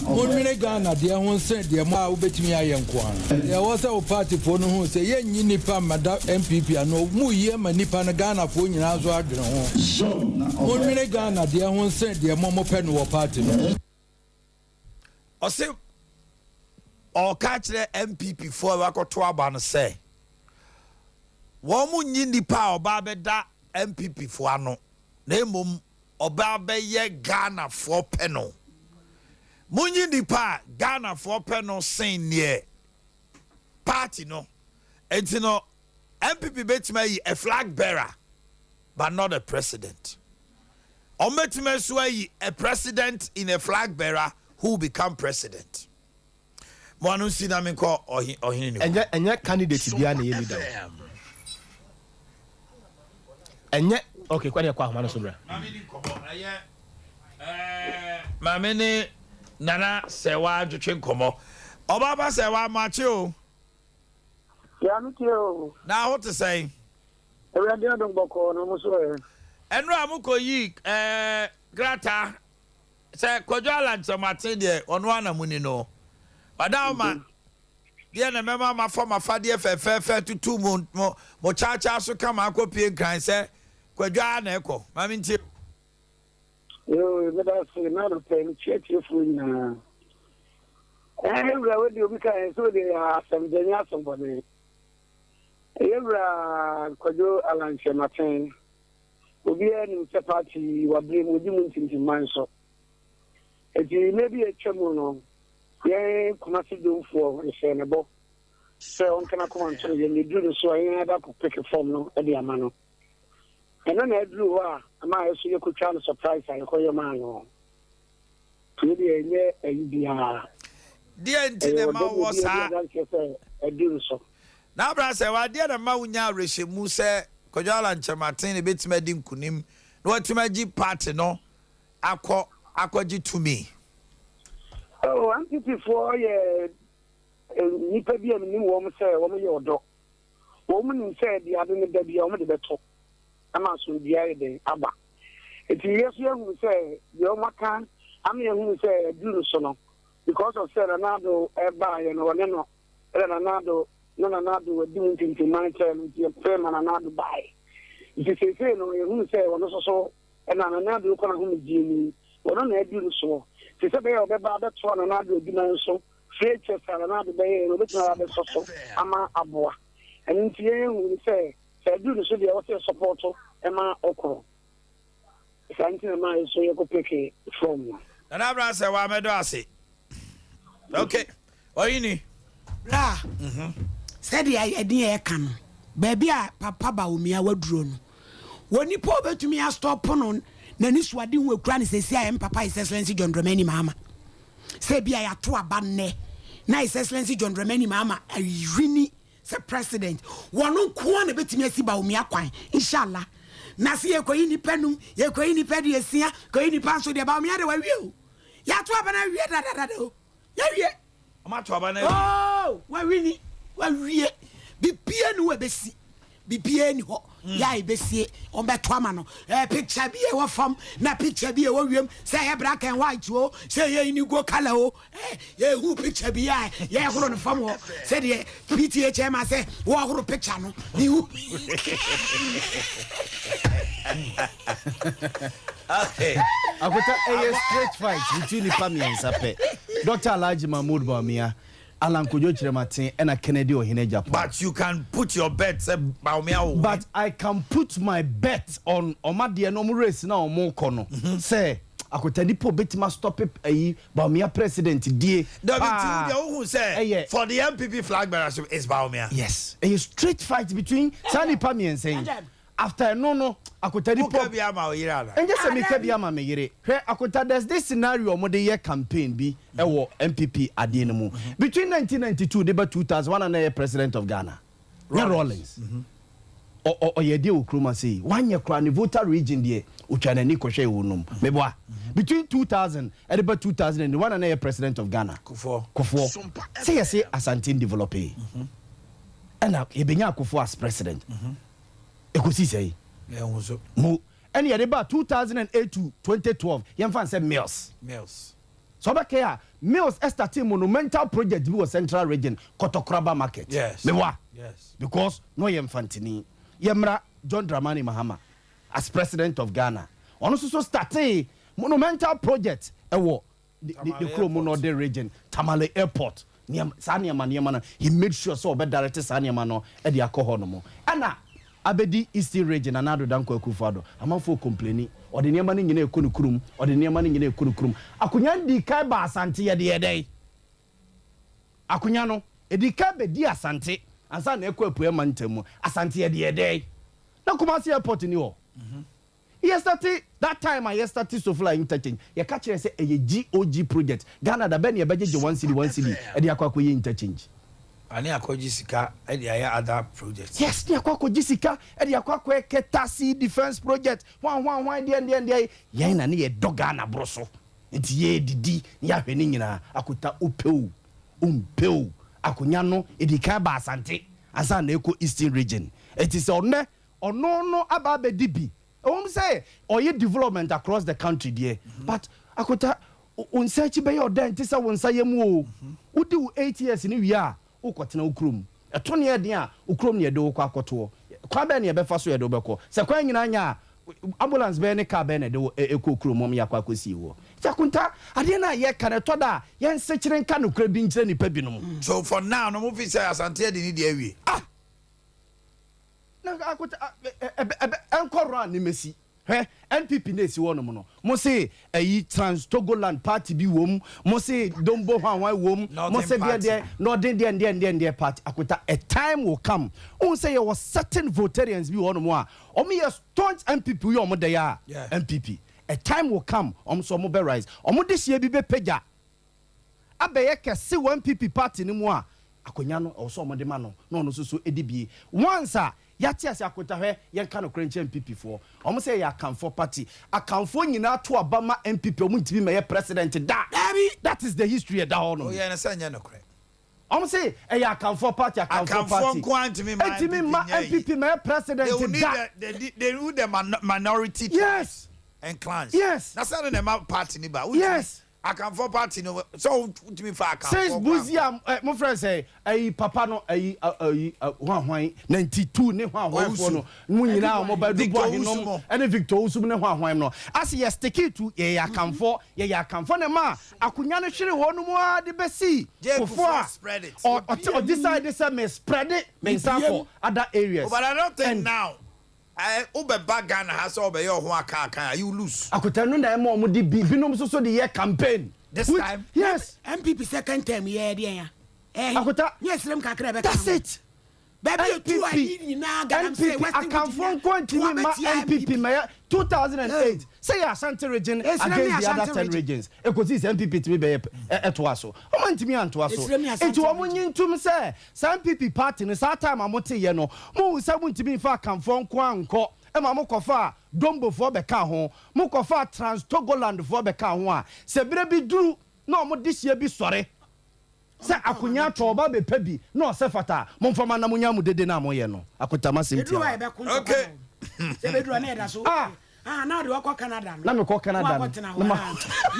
One minute Ghana, dear one said, dear Ma will bet me I am Kwan. There was our party for no who say, Yen Nipa, Madame MPP, and no Muye, Manipa, Ghana, for you as well. One minute Ghana, dear one said, dear Momo Pen or party. Or say, or catch the MPP for a Wakotoaban say, Woman Nipa or Babeda MPP for no name or Babe ye Ghana for penal. Munyi Nipa Ghana for penal saying near party no. And you know, MPP bet me a flag bearer, but not a president. Or bet me a president in a flag bearer who become president. Manu Sinaminko or he and yet candidate to be an leader. And yet, okay, quite a quack, Mamini Nana Sewa Juchin Como. Obaba Sewa Macho. Now what to say? And Ramuko Yi, Grata, say Quadralan to Martin on one Munino. But now, man, deɛ na mɛma ma fɔ ma fa deɛ fɛfɛɛfɛ tutu mo kyaakyaa so kama akɔpie nkran sɛ kwadwa na ɛkɔ maame ntie. Yo, that's another thing. Check your phone now. Every day we can so they are some genius somebody. Every Kojo Alanche Martin. Obi any party wa blame wodi into man so. It may be a chemono. Yeah, come to do for a senable. So on can I come on to you do the so I had to pick a form no at the amano. And then I drew am I so you could try to surprise and call your man on. Maybe a UBR. Dear Intina was a do so. Now, Brasa, why dear Maunya Reshimu say, Kojala and Chamartin a bit medim kunim, no to my G party no, aquaji to me. Oh, I'm 54 years. Nipa be a new woman say, woman your dog. Woman said the other baby on the better. I'm also the idea, Abba. If you young say, your macan, I'm young who say, do so. Because of Serenado, Eba, and Waneno, Renado, Nonanado, doing things in my term with your firm and another buy. If you say, no, you say, one also, and another can whom Jimmy, or on a do so. She said, they are about that one another dimension, features and another day, and which are the social, Ama Aboa. And in the end, we say, do the city also support Emma Oko. Something of mine, so you go pick it from you. And I say, why am I say? Okay. What you need? Bra. Said I dear can. Baby, papa ba umi a wadrone. When you pour to me a stop on, Nani Swadi will grant say, I am Papa, His Excellency John Dramani Mama. Say, be I to a banne. Now, His Excellency John Dramani Mama, a rini, the president. One no corner bet me see about me a quine, inshallah. Nasi a coini penum, ye coini pedi, coini panso de about me other way you. Yatu abana, yeah. I'm not trouble. Oh, why really? Why we be piano ebesi. Be piano. Ya ebesi on betwamano. Picture be a from na picture be a warrior. Say black and white, oh, say you go color, oh, who picture be I, yeah, hold on the farm. Said ye, PTHM, I say, what picture no. Okay. I got a straight fight between the family and Sape. Dr. Alaji Mahmoud Bawumia, Alan Kojo Chirematin, and a Kennedy or Hine Japan. But you can put your bets Bawumia. But I can put my bet on Omadia no race now more kono. Say, I could tell the poor bit must stop it. Bawumia president, dear. Who say for the MPP flag bearer is Bawumia. Yes, a straight fight between Sani Pami and saying. After no, I could tell you. And just a make me yere. I could tell there's this scenario of the year campaign be a MPP at the end. Between 1992, they were 2001 and a president of Ghana. Rawlings. Or ye deal Kruma say 1 year crown voter region there, Uchana Nikoshe Unum. Meboa. Between 2000 and about 2001 and a president of Ghana. Kufo. Say Asantin developer. And now Ebenya Kufo as president. Ekusi say mo any about 2008 to 2012 yemfa say mills so ba care mills started monumental project be was central region Kotokraba market yes because no yemfantini yemra John Dramani Mahama as president of Ghana ono so started monumental project ewo the Kromo Northern region Tamale airport Sanya Maniamana he made sure so be direct Sanya Mano e de akọ no mo ana Abedi Eastern region anado danko akufado amafo complaining or the niamani nyina ekonukurum or the niamani nyina ekonukurum akunya di kai ba asante ye de dey akunya no edi kai be di asante ansa na ekwapu e mantamu asante ye de dey na Kumasi airport ni ho yesterday that time I yesterday so fly interchange ye ka kire say e GOG project Ghana da be na e beje 1 city e de akwa ye interchange ani akoji sika e dey other projects yes ni akoji sika e dey akwa ketasi defense project wan dey yen na ne ye doga na broso enti ye didi ni ahwe ni nyina akota opeu umpeu akonya no edika ba asante asa na eko Eastern region enti se ono aba be dibi say oye development across the country there but akota unsearch be your den tisa wonsa yemu o udi 8 years ni wi a ukotena ukrum eto ne yɛden a ukrum ne yɛde wokɔ akɔto kwa bɛ ne yɛbɛfa so yɛde wobɛkɔ sɛ kwa nyina nya ambulance bɛ ne car bɛ ne de ekɔ ukrum mom yakɔ akɔsi wo Chakunta ade na ye kan to da ye nsekire nka no kura bi nkyere nipa bi no. So for now no mo fi say asante de ni de awie. Na akuta enkoro ani mesi. NPP na esi wono no. Mo say Trans Togoland party bi wom, mo say Dombo Hwanwan wom, mo say there no party akuta a time will come. On say there was certain votarians bi wono mo a. Omo ye staunch NPP we omo dey a NPP. A time will come so mo be rise omo de hie bi be pagya abeye kese one PP party ni mu a akonya no so omo de ma no no so edibie once a yati ase akota hwe yen ka no krenche MPP for omo say ya kanfo party akanfo nyina to abama MPP omo ntibi me president da that is the history da ho no oh yeah na sanya no kre omo say ya kanfo party akanfo party ntimi ma MPP me president da they rule the minority yes and clans. Yes. That's not the party ni ba. Yes. I can for party no. So to me for I can. Says Buzia, my friend say, papa no hwan 92 ne hwan for no. Mu nyina mo ba du boy no. Any Victor Usum ne hwan no. As ye stick to ye can for ne ma. Akunya no hwere ho no mo a de besi. Before spread it. Or this side me spread it. Me for other areas. But I don't think now. Ube Ghana has over your aka you lose. Akutanu na mo di binom so the year campaign. This time? Yes. MPP second term yeah. Akuta. Yes, lem kakra be. That's it. Baby MPP akanfo kwantimi ma MPP ma 2008 say Ashanti region against the other 10 regions because MPP to be etoaso o mantimi antoaso enti wo nyintum say MPP party no sa time amote ye no mo sa muntimi fa akanfo anko e ma mo kofa Dombo fo be ka ho mo kofa Trans Togoland fo be ka ho a se bere bi duru na mo de hie bi sore se akunya toba be pabi no se fata momfama na munya mu dede na moye no akutama semti okay se bedru na eda so na de wakọ Canada na me ko Canada me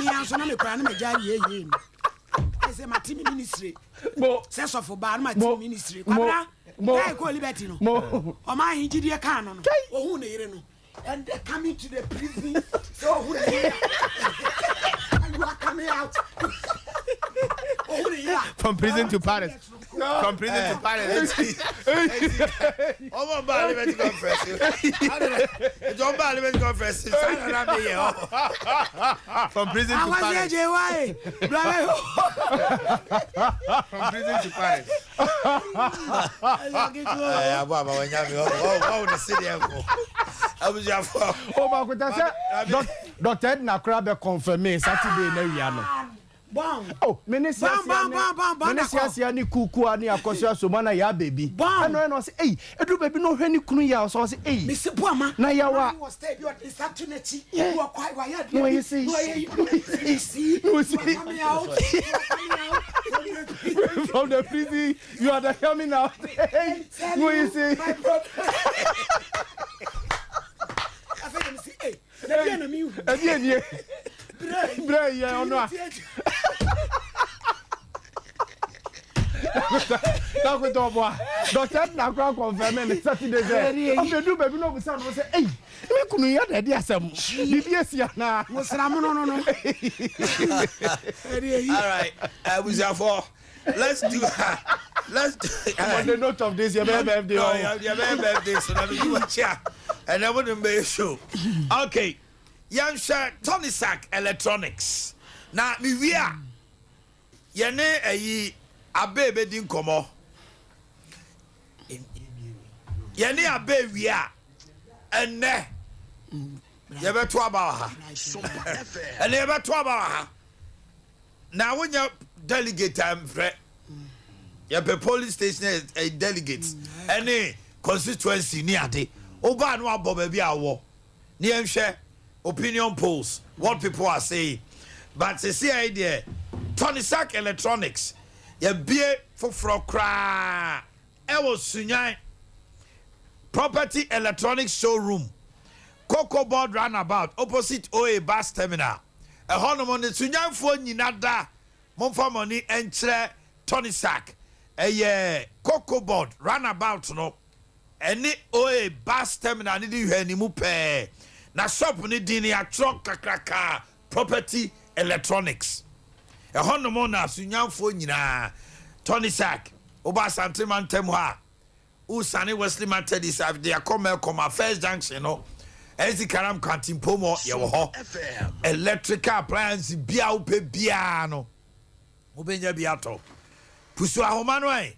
anso na me kwa na me ja ye se matimi ministry bo se sofo ba na matimi ministry kwabra kai ko liberty no o ma hingidie kan no ohun na yire no and they coming to the prison so who and you are coming out from prison to Paris. From prison to Paris. Oh, my let me confess. Don't let me confess. From prison to Paris. From prison to Paris. Dr. Edna Krabe confirmed Saturday na wiano. Oh, Minister ni kuku ani akosua so mana ya baby. Ano no say, "Hey, edu baby no hwani kunu ya so say, "Hey, Mr. Boama, na ya wa was stay you at Saturday. You are quite why no you see. No see. From the prison, you are the coming out. Hey, no you see. I said, "Hey, the enemy." Again, Bray, yeah, or not. That was all boy. Doctor, now confirm Saturday. After do baby, no, son was say, hey, me couldn't hear that. Yes, BBS, na. Was no. All right, was for. Let's do that. On the note of this, your birthday. Your birthday, so let me do a chat. And I wouldn't be sure. Okay. Young shirt, Tony Sack Electronics. Now, me we are. Yene abe din komo. Yene abe we are. And ne. Yebe to about her. And yebe to about her. Now, when you delegate time, yebe police station is a delegate. Any constituency near the Oba no abo baby awo. Ni share. Opinion polls, what people are saying. But the see idea, Tony Sack Electronics, ye be for cry. Was Sunyan Property Electronics Showroom, Cocoa Board Runabout, opposite OA Bus Terminal. A honor on the Sunyan phone, Yinada, Monfa money, and Tony Sack. cocoa board runabout no any oe bus terminal ni di hwe ni mu pe na shop ni di ni atro kakraka property electronics e hono mo na sunyamfo nyina Tony Sack oba santeman tem ha usane Wesley Methodist of the Akoma first junction no ezi karam kantin pomo ye wo ho electrical appliance bia wo pe bia no wo benya bia to pusu ahoma no ai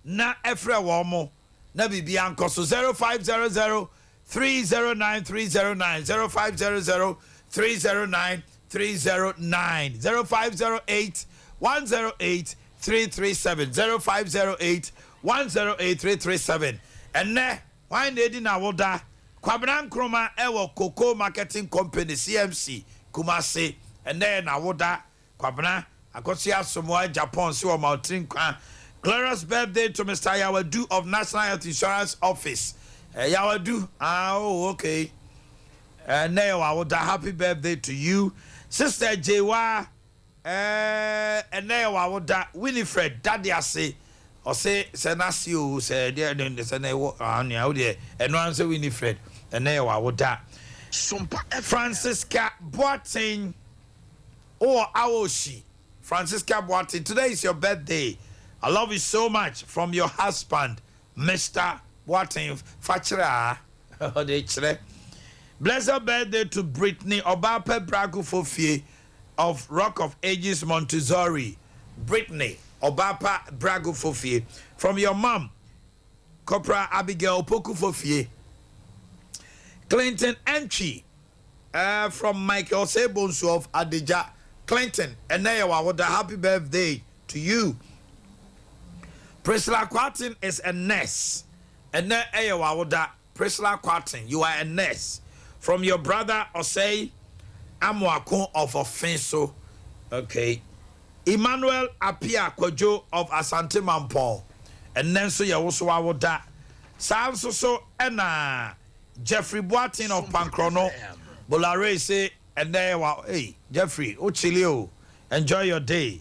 na efre wo mo na bibia anko so 0500 309 309 0500 309 309 0508 108 337 0508 108 337 and ne why need na woda Kwabena Nkrumah ewo Cocoa Marketing Company CMC Kumasi and then na woda Kwabena akosi asomo Japan si o mountain kwa glorious birthday to Mr. Yawadu of National Health Insurance Office Yawadu oh okay and now woda happy birthday to you Sister Jewa and now woda Winifred daddy ase or say Senasio said there then the Senawo anya there and no answer Winifred and now woda Sompa Francisca Boateng or Awoshi Francisca Boateng, today is your birthday. I love you so much from your husband Mr. Boateng Fachra. Blessed birthday to Brittany Obape Bragu Fofie of Rock of Ages Montessori. Brittany Obapa Bragu Fofie from your mom Corporal Abigail Poku Fofie. Clinton Entry from Michael Sebonsu of Adija Clinton and now with a happy birthday to you. Priscilla Quatin is a nurse and now with that Priscilla Quatin, you are a nurse from your brother Osei Amwako of Offenso. Okay. Emmanuel Apia Kwajo of Asante Mampong. And then so you also with that. Sanso so and Jeffrey Boatin of Pankrono. Bolare say and there hey Jeffrey Ochilio, enjoy your day.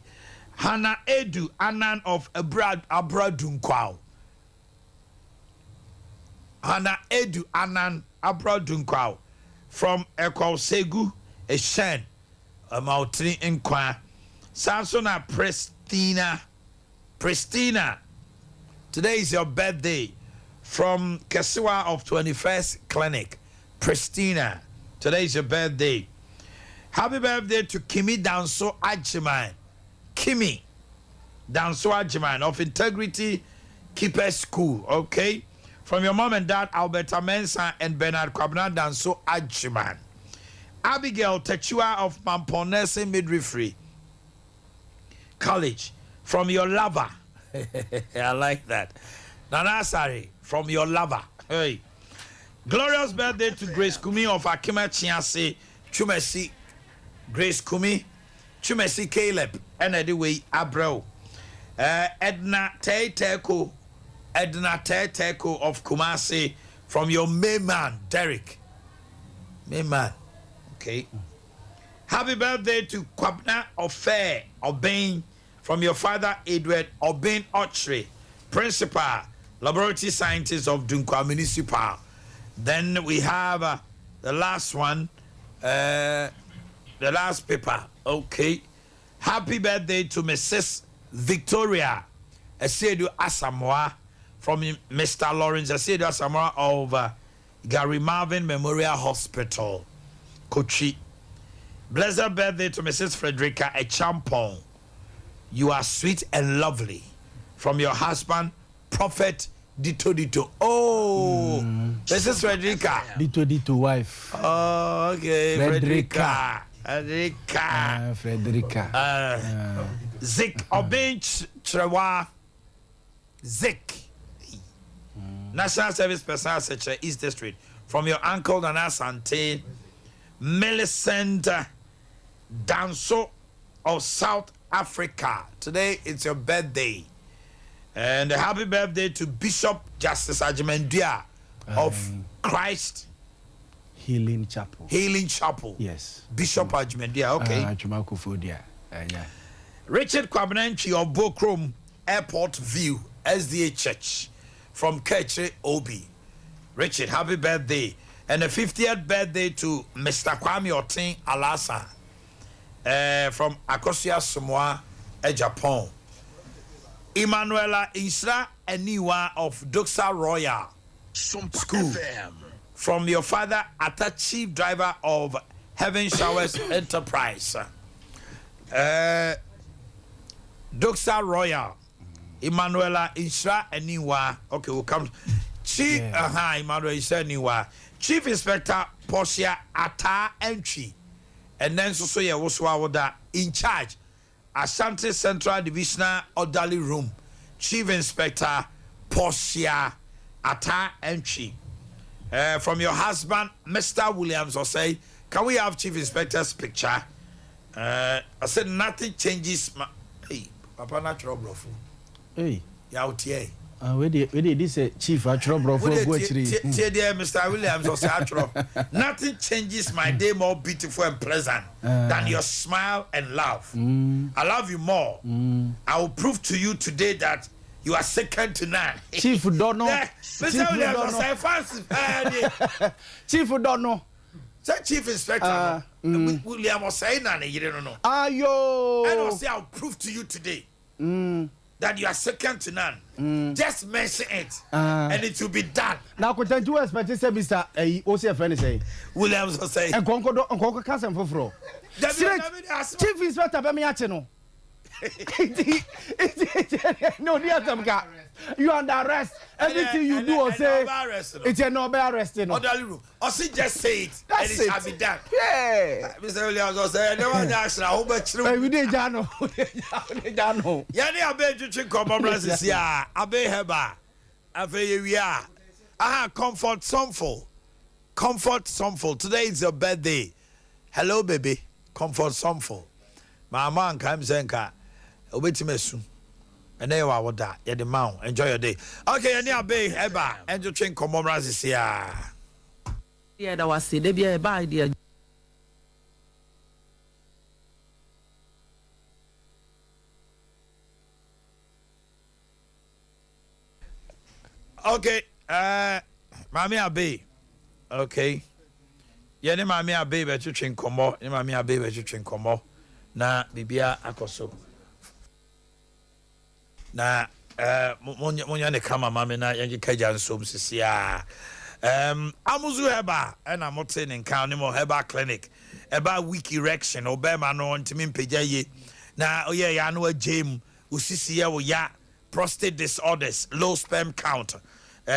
Hannah Edu Anan of Abradunkwao. Hannah Edu Anan Abradunkwao from Eko Segu Eshen Mautri Nkwa. Samsona Pristina. Today is your birthday from Kesiwa of 21st Clinic. Pristina. Today is your birthday. Happy birthday to Kimi Danso Ajiman. Kimi Danso Ajiman of Integrity Keeper School. Okay. From your mom and dad, Alberta Mensah and Bernard Kwabena Danso Ajiman. Abigail Techua of Mamponese Midwifery College. From your lover. I like that. Nana Sari. From your lover. Hey. Glorious birthday to Grace Kumi of Akima Chiase, Chumesi, Grace Kumi, Chumesi Caleb, and anyway, Abreu. Edna Teko of Kumasi from your main man, Derek. Main man. Okay. Happy birthday to Kwabna Ofe Obeng from your father, Edward Obeng Ochre, Principal, Laboratory Scientist of Dunkwa Municipal. Then we have the last one, the last paper. Okay. Happy birthday to Mrs. Victoria Esedu Asamoah from Mr. Lawrence Esedu Asamoah of Gary Marvin Memorial Hospital, Kochi. Blessed birthday to Mrs. Frederica Echampong. You are sweet and lovely from your husband, Prophet Dito. Oh, Mrs. Frederica. Dito wife. Oh, okay. Frederica. Zik Obeng Trewa. Zik. National Service Personnel Secretary, East District. From your uncle Nana Sante, Millicent Danso of South Africa. Today it's your birthday. And a happy birthday to Bishop Justice Ajimendia of Christ Healing Chapel. Yes. Bishop Ajimendia, okay. Yeah. Richard Kwabenanchi of Bokrom, Airport View SDA Church from Keche Obi. Richard, happy birthday. And the 50th birthday to Mr. Kwame Otin Alasa from Akosia Samoa, Japan. Emanuela Isra Eniwa of Doxa Royal School. From your father, Ata Chief Driver of Heaven Showers Enterprise. Doxa Royal. Emanuela Isra Eniwa. Okay, we'll come. Chief, Emanuela Isra Eniwa. Chief Inspector Portia Ata Entry. And then so yeah, was in charge. Ashanti Central Divisional Orderly Room. Chief Inspector Portia Ata Entry. From your husband, Mr. Williams, or say, can we have Chief Inspector's picture? I said nothing changes. Hey, Papa natural bro. Hey, Yautier. Where did this chief actual bro for Mr. Williams, or say nothing changes my day more beautiful and pleasant than your smile and love. I love you more. I will prove to you today that you are second to none. Chief don't know. Mr. Williams, I fancy. Chief don't know. Say Chief Inspector William was saying that you don't know. Ayo. And I'll say I'll prove to you today that you are second to none. Just mention it, and it will be done. Now, could you expect to say, Mr. OCF, say Williams will say, and Concord Cousin for Fro. Chief Inspector Bemiachino. No, dear Tamka, you are under arrest. Everything you do or say, it's a no bear arresting. Or see, just say it, and it shall be done. Yeah, Mr. Williams will say, no one asked how much we did, Jano. Yani abe to drink commemorations here. Abe heba. Abe we are. Comfort Somful. Comfort Somful. Today is your birthday. Hello, baby. Comfort Somful. Mama and Kam Zenka. Obetimesu. And there you are. What that? Yeah, the mount. Enjoy your day. Okay, yani abe heba. And to drink commemorations here. Yeah, that was it. They be a bad idea. Okay, Mami Abe. Okay. Yeah, ne Mami Abe be to train komo. Ne Mami Abe be to train komo. Na bibia akoso. Na monya ne kama mami na yangi kaja nsom sisia. Amuzu heba na mote ne nkan ne mo heba clinic. Eba weak erection obema no ntimi mpagya ye. Na oye ya no agem usisi ya wo ya prostate disorders, low sperm count,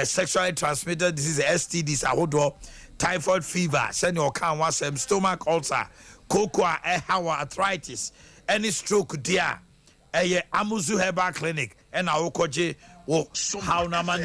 sexually transmitted disease, STDs, ahodo, typhoid fever, senior can wasem, stomach ulcer, cocoa, hawa, arthritis, any stroke, dear, Amuzu Herbal Clinic, and our koje, how na man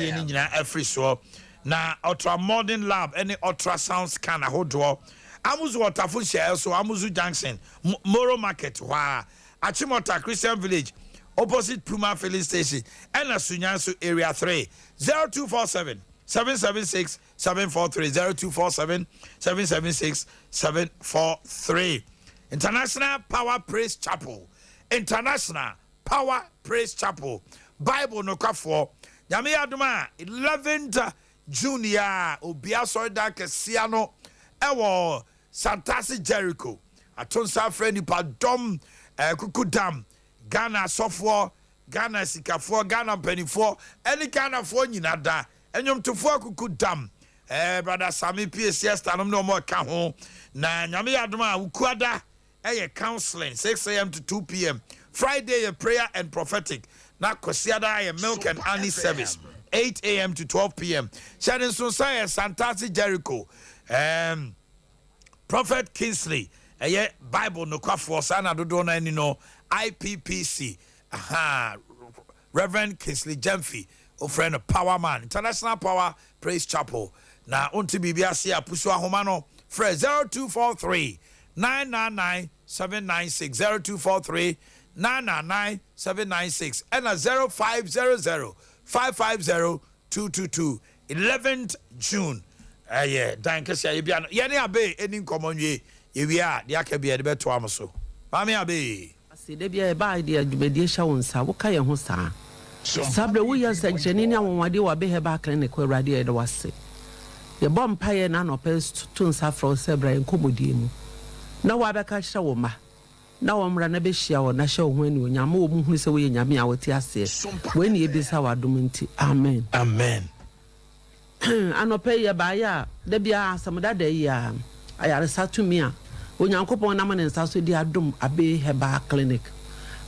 every so. Na ultra modern lab, any ultrasound scan, ahodo, Amuzu Waterful Share, so Amuzu Junction, Moro Market, Achimota Christian Village, opposite Puma filling station and Sunyansu area 3 0247 776 743 0247 776 743. International Power Praise Chapel. International Power Praise Chapel. Bible no kafo. Yami aduma 11th Junior Obiaso Dark Siano Ewo Santasi Jericho. Atonsa friend Padom Kukudam. Ghana software, Ghana sikafor, Ghana pennyfor, any Ghana for Ninada, and yum to fork could dam. Brother Sammy PCS, Tanum no more cajon. Na Yami Adama, Ukwada, counseling, 6 a.m. to 2 p.m. Friday, a prayer and prophetic. Na Kosiada, a milk and honey service, 8 a.m. to 12 p.m. Shannon Sosaya, Santasi Jericho, Prophet Kingsley, Bible no kwa sana dodona ni no. IPPC, Reverend Kingsley Jemfi, o friend of Power Man, International Power Praise Chapel. Na unti bibiasi ya pusu ahomano, Fred 0243 999 796 0243 999 796 and a 0500 550 222 11th June. Yeah, thank you, sir. Yani abe any common ye, we are the Akabia the better Amaso. Mami abe. See, they be a bad idea. You be the show on sa. What can you say? sabre wo yɛ nsɛnkyerɛnne ne awonwade wɔ abɛhɛ ba clinic wɔ awurade yɛ de wase yɛbɔ mpaeɛ na anɔpɛ to nsa frɛ wo sɛ bra nkɔmmɔdie mu na wɔabɛka kyerɛ wo ma na wɔmmra na bɛhyia wɔ na hyɛ wo ho ani onyame wɔ mu hunu sɛ woyɛ nyame a wɔte aseɛ wɔani yɛbisa wɔ adom nti amen amen anɔpɛ yɛ baayɛ a da biara asɛm dada yi a ayaresa tumi a onyankopɔn nam ne nsa so di adom abɛhɛ ba clinic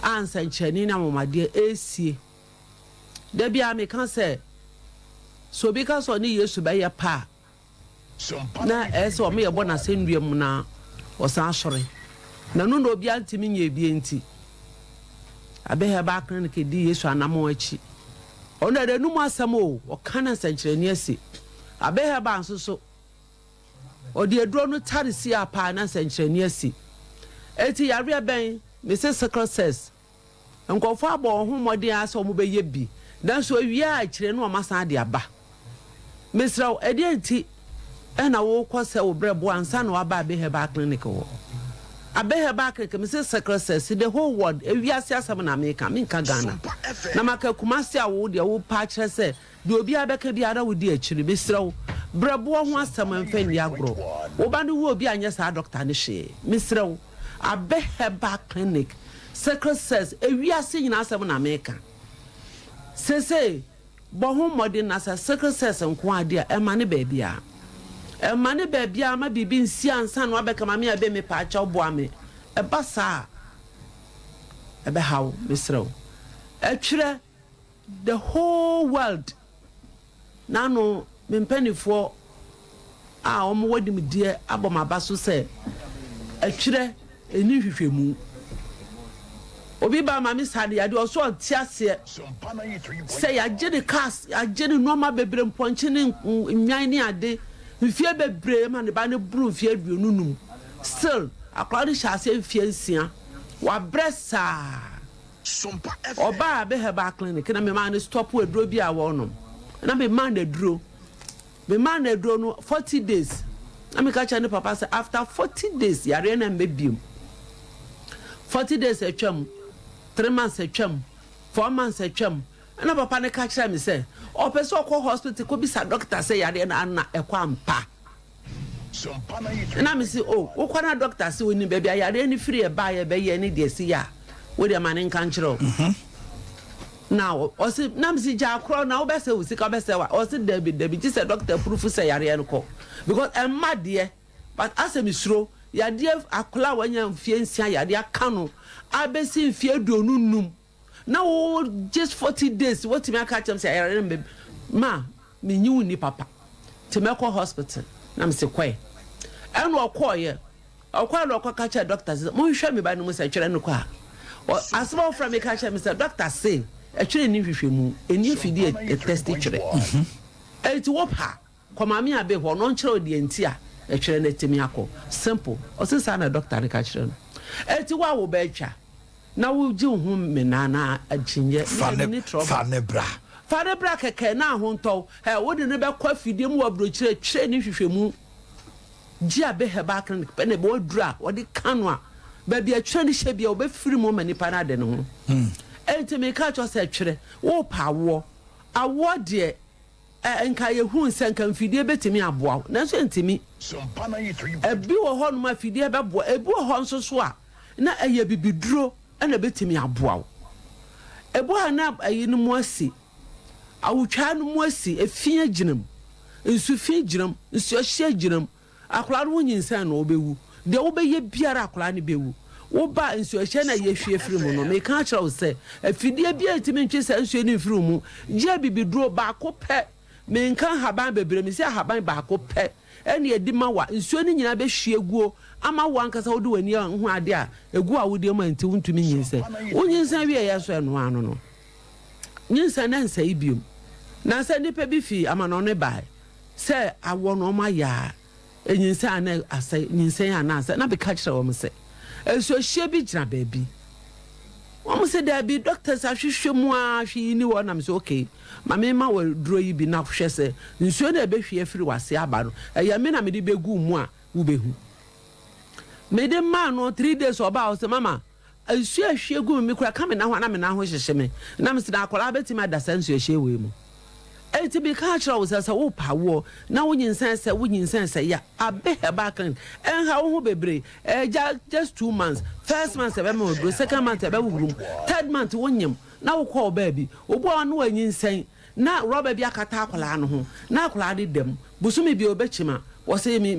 a nsɛnkyerɛnne ne amomadeɛ ɛsie da biara meka sɛ so obi ka sɛ ɔne yesu bɛyɛ pa na ɛsɛ ɔmo yɛbɔ n'asɛnnua mu na ɔsan asɔre na no na obi antimi nyɛ bie nti abɛhɛ ba clinic di yesu anamo akyi ɔno ɛda num asɛm o ɔka na nsɛnkyerɛnne asi abɛhɛ ba nso so ɔde aduro no tare si apa na nsɛnkyerɛnne asi eti yare bɛn Mrs. Secretary nkɔfo abɔ ho mmɔden asɛ ɔmo bɛyɛ bi nanso awia a kyerɛ no ɔmasan de aba mesraw ɛde nti ɛna wo kɔ sɛ wo brɛbo ansa na waba abɛhɛ ba clinic wɔ abɛhɛ ba clinic Mrs. Secretary the whole world awia se asɛm na meka Ghana na maka kumase a wo de wo pa kyerɛ sɛ de obi abɛka bi ara wo di akyiri mesraw brɛbo ho asɛm mfa ni agro wo ba no wo obi anyɛ saa doctor ne hye mesraw abɛhɛ ba clinic Secretary awia se nyina asɛm na meka sese bo ho modern na Secretary nko ade a ɛma ne baabia ma bibi nsi ansa no abɛka ma me abe me pa acha obo ame ɛba saa ɛbɛ haw misrew ɛtwerɛ the whole world nano me mpanifo a ɔmo wadi me die abɔmaba so sɛ ɛtwerɛ eni hwehwemu obi ba ma me sade yade ɔso ɔtiase sɛ yagye de cars yagye ne noma bebre mpɔnkye ne nwan ne ade mfie bebre ma ne ba ne bru mfie aduonunum still akwa ne hyase mfie nsia wa bresa oba be heba clinic na me ma ne stop eduro bi a wonom na me ma na eduro no 40 days na me ka cha ne papa say after 40 days yare na mbebiem 40 days atwam 3 months atwam 4 months atwam na papa ne ka kira me say o pese okọ hospital ko bisa doctor say yare na na ekwa mpa na me say oh okọ na doctor say oni bia yare ni free e ba ye be ye ni de si ya we de man nkan kiro now o say na me say ja kro na o be say o sika be say wa o say debi ji say doctor proof say yare no ko because em made but as a misro yade akola wanya mfie nsia yade aka no abesi mfie aduonunum now just 40 days what me aka chem say yare ma me nyiwu ni papa te me ko hospital na me se kwai eno okoye okwa ka cha doctor say mo hwe me ba no mo say twere no kwa asma from me ka cha me say doctor say e twere ni hwehwemu eni fidi e test twere enti wo pa koma me abe ho no nkyere odi enti a e twere na temi akọ simple o se sa na doctor ne ka kyere no enti wa wo ba twa na wo ji hu me na agyinye ni trouble fane bra keke na ho ntɔ wo de ne be kwa fidie mu wabro kyere twere ni hwehwemu ji abe heba clinic pe ne bo dura wo de kanu a ba bia twere ni hye bia wo be firi mu mani pa na de ne ho enti me ka cho se twere wo pa wo awo de enka ye hu nse nka mfidie betimi aboa na so entimi ebi wo ho no ma fidie bebo ebi wo ho nso so a na eye bibiduro na betimi aboa ebo ha na ayi no mu asi awutwa no mu asi efia ginam nsu fi ginam nsu ahia ginam akora no nyinsa na obewu de wo beye biara akora ne bewu wo ba nsu ahia na ye hwie firi mu no me ka kira wo se afidie bia etimi ntwe se nsu ni firi mu je bibiduro ba ko pe me nkan haban bebre me se haban ba ko pe ene edi ma wa nsuo ni nyina be hwie guo ama wo ankasa wo de wani ho ade a egu a wo de ma nti wontumi nyinse wonyinsa wie ya so eno ano no nyinsa na nsa ibiom na nsa nipa bi fi ama no ne bai se awo no ma ya enyinsa na asa nyinsa ya na asa na be ka kire wo me se ensuo hwie bi gyina baabi wo se da bi doctors ahwehwe mu a hwe ni wo na me se okay mame ma wo duro yi bi na hwe se nsuo na be hwie afiri wase aba no eya me na me de begu mu a wo behu me de ma no 3 days oba o se mama nsu ahwie gu me kura ka me na ho na me na ho hyehye me na me sina akola beti ma da san nsu ahwie we mu enti bi ka kira wo sɛ wo pawo na wo nyinsan sɛ ya abe heba kan ha wo ho bebre just 2 months first month ebe me odro second month ebe wurum third month wo nyem na wo call baby obo anu anyinsan na roba bi akata akola no ho na akola de dem busumi bi obechima wo say me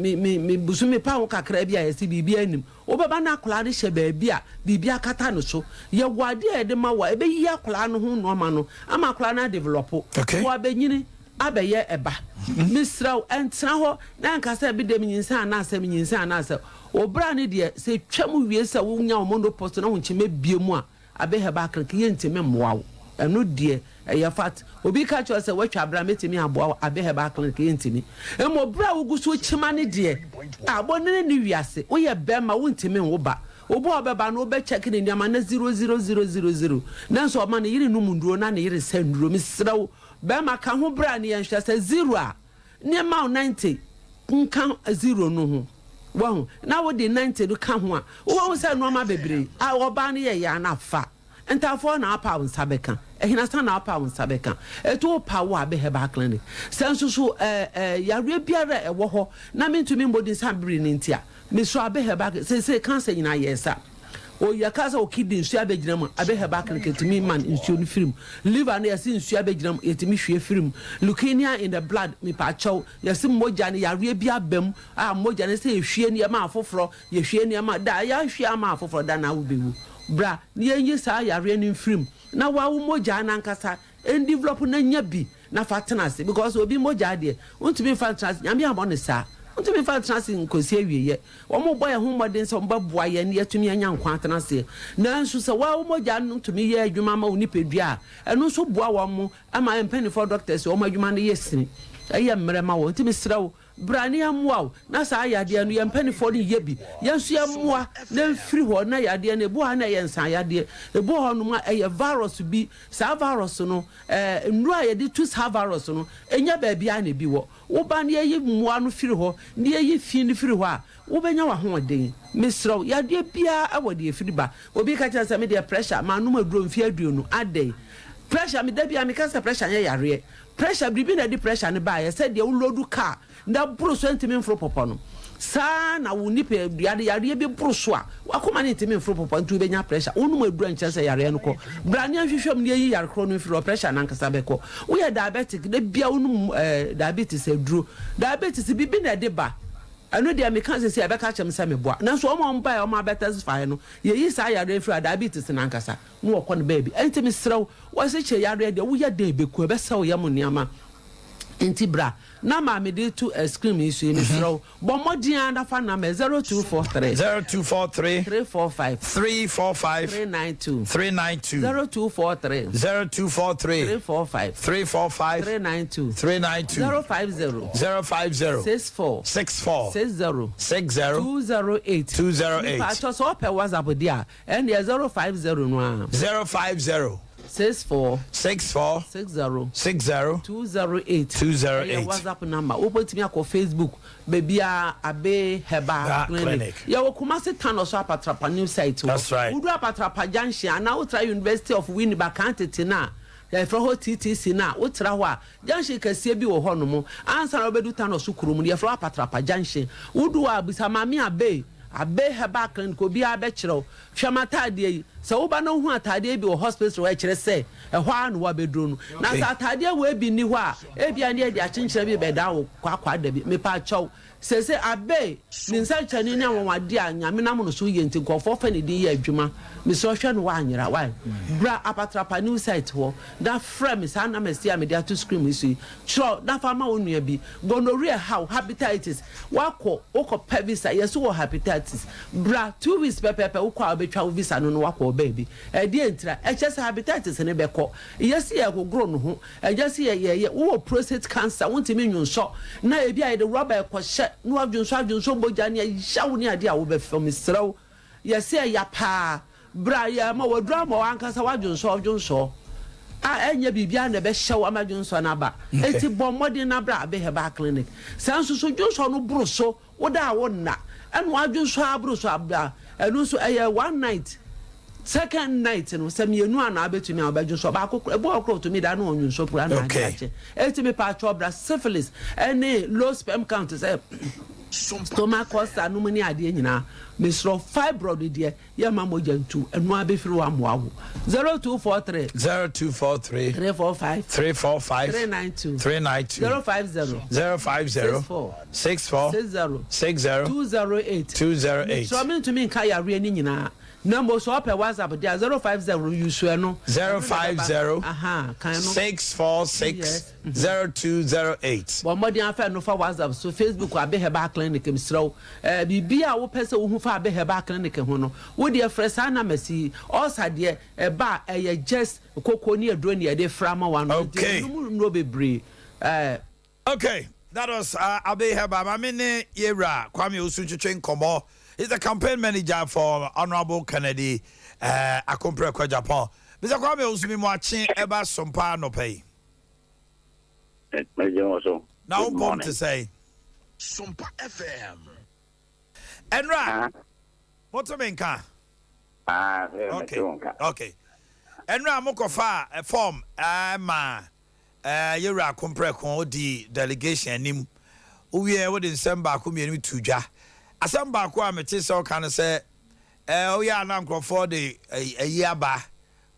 busumi pa wo kakra bi a yesi bibi anim obeba na akola de hye baabi a bibi akata no so ye wade e de ma wa ebe yi akola no ho no ma no ama akola na develop wo abenyini abeye eba misraw entra ho na nka se bi dem nyinsan na asem obra ne de se twam wie se wo nya omondo post na wo nchime biemu a abehe ba kan ke ntime mmoa wo eno de ya fat obi ka cho se watwa abra metimi aboa abehe ba kan ke ntimi emo bra wo guso chima ne de abonene ne wiase wo ye bema wo ntimi wo ba obo obeba na obe check ne nyama na 00000 na so ma ne yiri no munduo na ne yiri sanduro misraw bema ka ho bra ne yenhwa se 0 a ne ma 90 nka 0 no ho wo na wo de 90 do ka ho a wo se no ma bebre a oba ne ye ya na fa entafo na apa won sabeka ehina sta na apa won sabeka eto pa wo abehe ba clinic sensusu yare biara ewo ho na mentumi mbodi sabri ne ntia meso abehe ba se cancer nyina yesa o yakasa o kidney nsu abegyina mu abehe ba clinic tumi man nsu no film liver na yesi nsu abegyina mu yetimi hwe film leukemia in the blood me pa chaw yesi moja ne yare bia bam a moja ne se hwe ne ma afoforo ye hwe ne ma da ya hwe ama afoforo da na wo bewu bra ni enyi sa yare ni film na wa wo moja na nkasa en develop na nya bi na fatenase because obi moja de untumi fatenase nyame abone sa untumi fatenase nkosi awieye wo mo boy ho modern so mba boa ye ne yatumi anya nkwa atenase na nso se wa wo moja ntumi ye adwuma ma oni pedua eno so boa wo mo ama empany for doctors wo mo adwuma no yesini eye mmere ma wo ntumi srawo brani amwa na sa yade no yempani for ne yebi yenso yamwa na mfiri ho na yade na ebu ha na yensan yade ebu ho no ma eye virus bi sa virus no nru a yede tu sa virus no enya ba bia na bi wo ba na ye mwa no firi ho na ye fi ni firi ho a wo benya wa ho den misro yade bia awode firi ba obi ka cha se me de pressure ma no maduro mfi aduonu adai pressure me da bia me ka se pressure nya yare pressure bibi na di pressure ne ba ye se de wo lodu car na bruso ntimi mfro popo no sa na wo nipa yare bi bruso a wakoma ne ntimi mfro popo ntu benya pressure wonu madura nkyese yare no ko brani ahwehwem ne yi yare kro no mfiri pressure na nkasa be ko wo ye diabetic de bia wonu diabetes aduro diabetes bibi na de ba anu dia me kan se be ka chem se me boa na so o mo mba o ma better fire no ye yi sa yare mfiri diabetes na nkasa no wo ko no baby ntimi srew wo se che yare de wo ye de be ku be se wo ye mo niama enti bra na ma me de to screen isu emi sro bo modin anda fa na me 0243 345 392 0243 345 392 050 64 208 pa to so pe WhatsApp dia and 050 no 050 64 60 208 WhatsApp number opotimi akọ Facebook baby abe heba clinic ya wokuma se tan so apatrapa new site udu apatrapa junction na Ultra University of Winneba County na ya fra ho TTC na utra ho a junction kasie bi wo ho no mo ansa na obedu tan so kurom ya fra apatrapa junction udu abisa mami abe heba clinic obi abekiro hwamata de yi se wo ba no hu atade bi wo hospital wa kire se ehwa anu wa bedro no na sa atade we bi ni ho a ebia ne de akyenkyere bi beda wo kwakwa da bi me pa chaw se abe ni nsa chani ni anwade a nyame nam no so yenti nkofo fa ne di ye adwuma me so hwe no wa anyira wa bra apatrapa new site ho da frame sa na me see am dia to screen isu chro da fa ma onua bi gonorrhea how hepatitis wako oko pa visa yeso wo hepatitis bra 2 weeks pepepe wo kwa obetwa visa no wako baby e di entra e chese hepatitis ne beko yesi ye gogro no ho e jese ye wo prostate cancer wontimi nwunso na e bia ye de rubber ekwohye no adwunso boja ne yawo ne ade a wo be fam srew yesi ya pa bra ya ma wadra ma wankasa wadwunso a enya bibia na be hyew amadwunso na ba enti bomodi na bra be heba clinic sanso so dwunso no bruso woda wo na eno adwunso abruso abda eno so one night second night no se me enu ana abetumi abajo so ba kokro ebo okro to me da no onwun so pura na ache etimi pa chobra syphilis any low sperm count say stomach cancer anumuni ade nyina mesro fibroid de ye mamojantu enu abefiri wa moawo 0243 345 392 050 64 60 208 so me to me kan yare ni nyina number so up WhatsApp there 050 you swear no 050 646 0208 bon modi afa no for WhatsApp so Facebook abe heba clinic misro bibia wo pese wo hu fa abe heba clinic ho no wo de fresa na masi osa de ba just kokoni adro ne de frama wan no bebre okay that was abe heba mamene yera kwame osunchwe nkomo. He's the campaign manager for Honorable Kennedy Akompre kwa Japan. Mr. Kwame Osumi Mwachin eba Sompa no pay. Now I'm to say Sompa FM. Enra, what's the main car? Okay. Enra Mokofa a form Yura Akompre kwa di delegation nim. Uwe wodi Nsemba kumye tuja. Asam ba ko amete se o kan se o ya na nkrofo de ayaba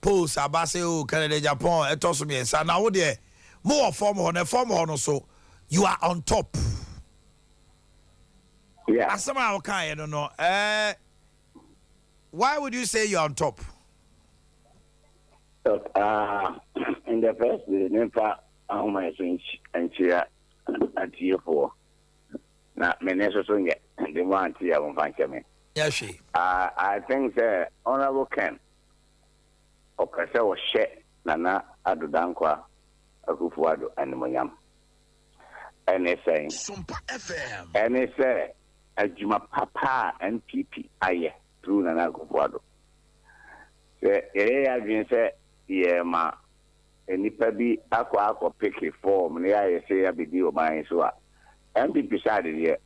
post abase o Canada Japan etoso me nsa na wo de mo form ho na form ho no so you are on top. Yeah. Asam a kan no why would you say you're on top? In the first never how my switch and cheer at year 4. Na meneso so nge the one tia won fanche me. Yes she. I think Honorable Ken okase wo hye nana adodankwa akufuado animonyam. Ene say Sompa FM. Ene say ajuma papa NPP aye through nana akufuado. Se agin say ye ma enipa bi akwa pick form ne aye say abedi oban so a MPP side here.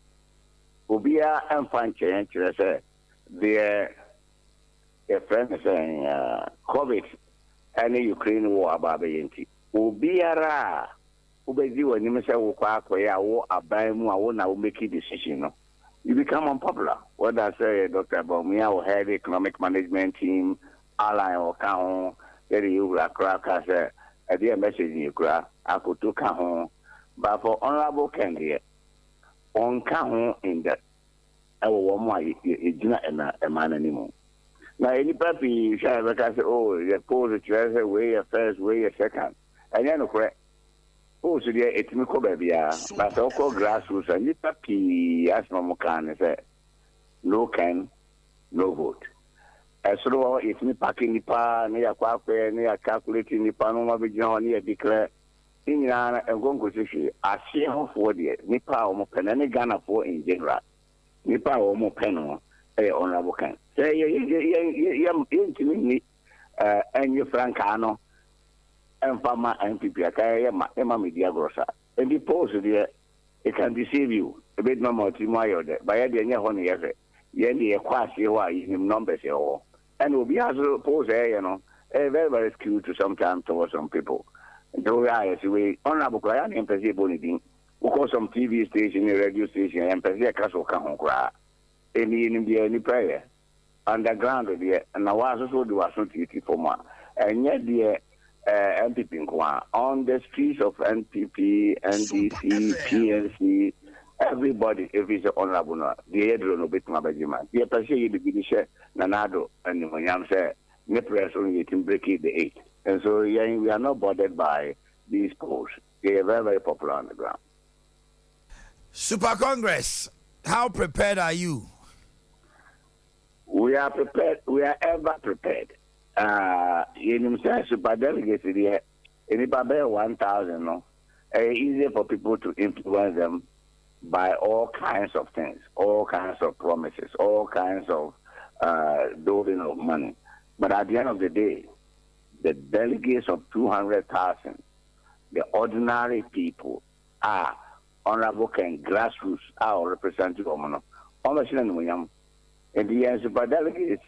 Obia and Fanche, the friend saying COVID and Ukraine war about the Yenti. Obiara, Ubedi, when you say, Waya, or Abamu, I won't make a decision. You become unpopular. What I say, Dr. Bomia, or head economic management team, ally or Kahon, you crack as a dear message in Ukraine. I could do Kahon, but for Honorable Ken here. On count in that our woman is not a man anymore. Now, any puppy shall say, oh, you pose a treasure way a first, way a second. And then, correct. Oh, so there it's me baby, but also grassroots and you puppy as no can say, no can, no vote. As so it's me packing the pan, near quacker, near calculating the panoma, near declare. Inyana engongo sisi asie ho fo de nipa o mo penane Ghana for in general nipa o mo peno Honorable Ken say ye intimi ni enye franka no enfama NPP aka ye ma media grossa and the post there it can deceive you a bit no more to my order by the enye ho ne ye de kwase wa him numbers ye ho and obi has post you know very very skewed to sometimes towards some people. Though I say, Honorable Brian and Pezzy Bonidin, who call some TV station, radio station, and Pezzy Castle Kahongra, any prayer, underground, and I was also do associated for more. And yet, the MPP on the streets of NPP, NDC, PNC, everybody, if it's honorable, the head of bit my regiment. The Pezzy, the British, Nanado, and the Mayam said, Nepres only can break it the 8. And so we are not bothered by these polls. They are very, very popular on the ground. Super Congress, how prepared are you? We are prepared. We are ever prepared. In super delegates, in about 1,000, no, it's easy for people to influence them by all kinds of things, all kinds of promises, all kinds of doling of money. But at the end of the day, the delegates of 200,000, the ordinary people, are Honorable Ken grassroots, are representative of Mono. And the super delegates,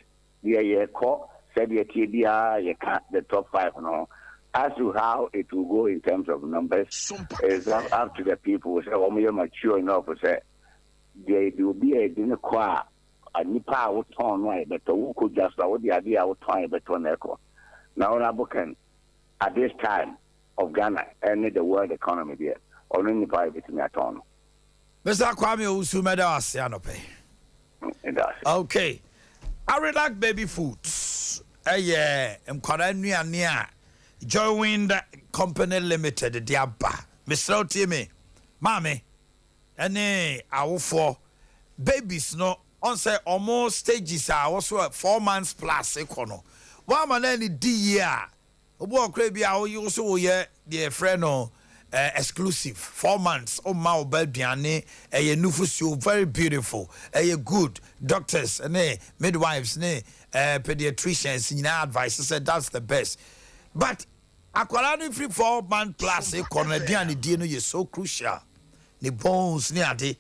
they are called said the TBR, you can't the top 5 no. As to how it will go in terms of numbers, is up to the people. So when you're mature enough, say there will be a dinner choir, a nipa would turn right, but who could just what the idea would turn but on echo. Now, Nabukan, at this time of Ghana and the world economy there, only nipa between at on. Mr. Kwame Usumeda Asianope. Okay. I relax baby foods. Yeah, I'm Korea near. Join the company limited, Diaba. Mr. Timmy, Mammy, and our 4 babies no on say almost stages are also at 4 months plus econo. 1 man any year. Obo krebi a you also ye the friend no exclusive 4 months. Oh my babiane a nufusu very beautiful. A good doctors and midwives pediatricians in advice said that's the best. But akwara free 4 months plus economy di no is so crucial. The bones near the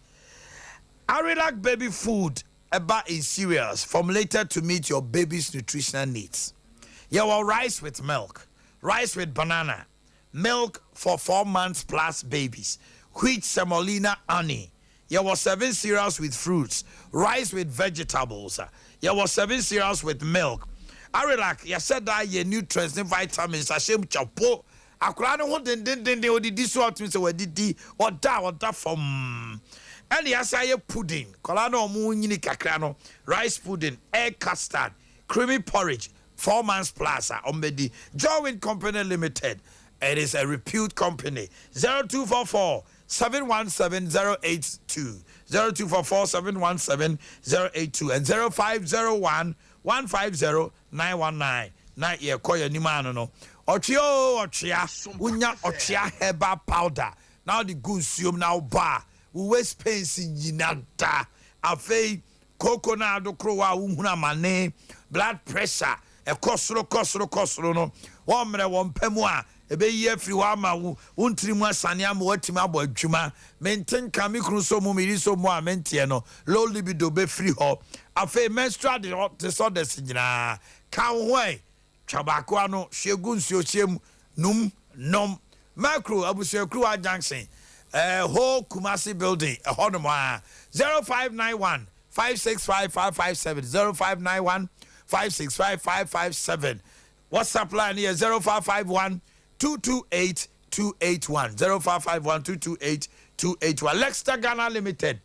Arilac baby food about in cereals formulated to meet your baby's nutritional needs. Your rice with milk, rice with banana, milk for 4 months plus babies, wheat semolina honey. Your 7 cereals with fruits, rice with vegetables. Your 7 cereals with milk. Arilac, you said that your nutrients and vitamins are shame chapo. Akwara no ho den odi di so atumi se wadidi oda from and yasaya pudding kola no mu nyini kakra no rice pudding egg custard creamy porridge 4 months plus ombedi Join Company Limited. It is a repute company. 0244 717 0244 717 and 0501 150 919 na ye koya ni mano no ochia unya ochia herbal powder now the gunsium now bar we waste pains in yinada afei coconut do krowa unhuna mane blood pressure e kosoro no won mre won pamu a ebe yi afiri wa ma wo untirimu asane am watimi abo adwuma menten ka mikru so mu miri so mu a mentie no low libido be free ho afei menstrual disorders nyina ka ho Chabako ano shegun siochem num nom macro abusekru junction whole Kumasi building a honoma 0591 565 557 0591 565 557 WhatsApp line here 0551 228 281 0551 228 281 Lexter Ghana Limited.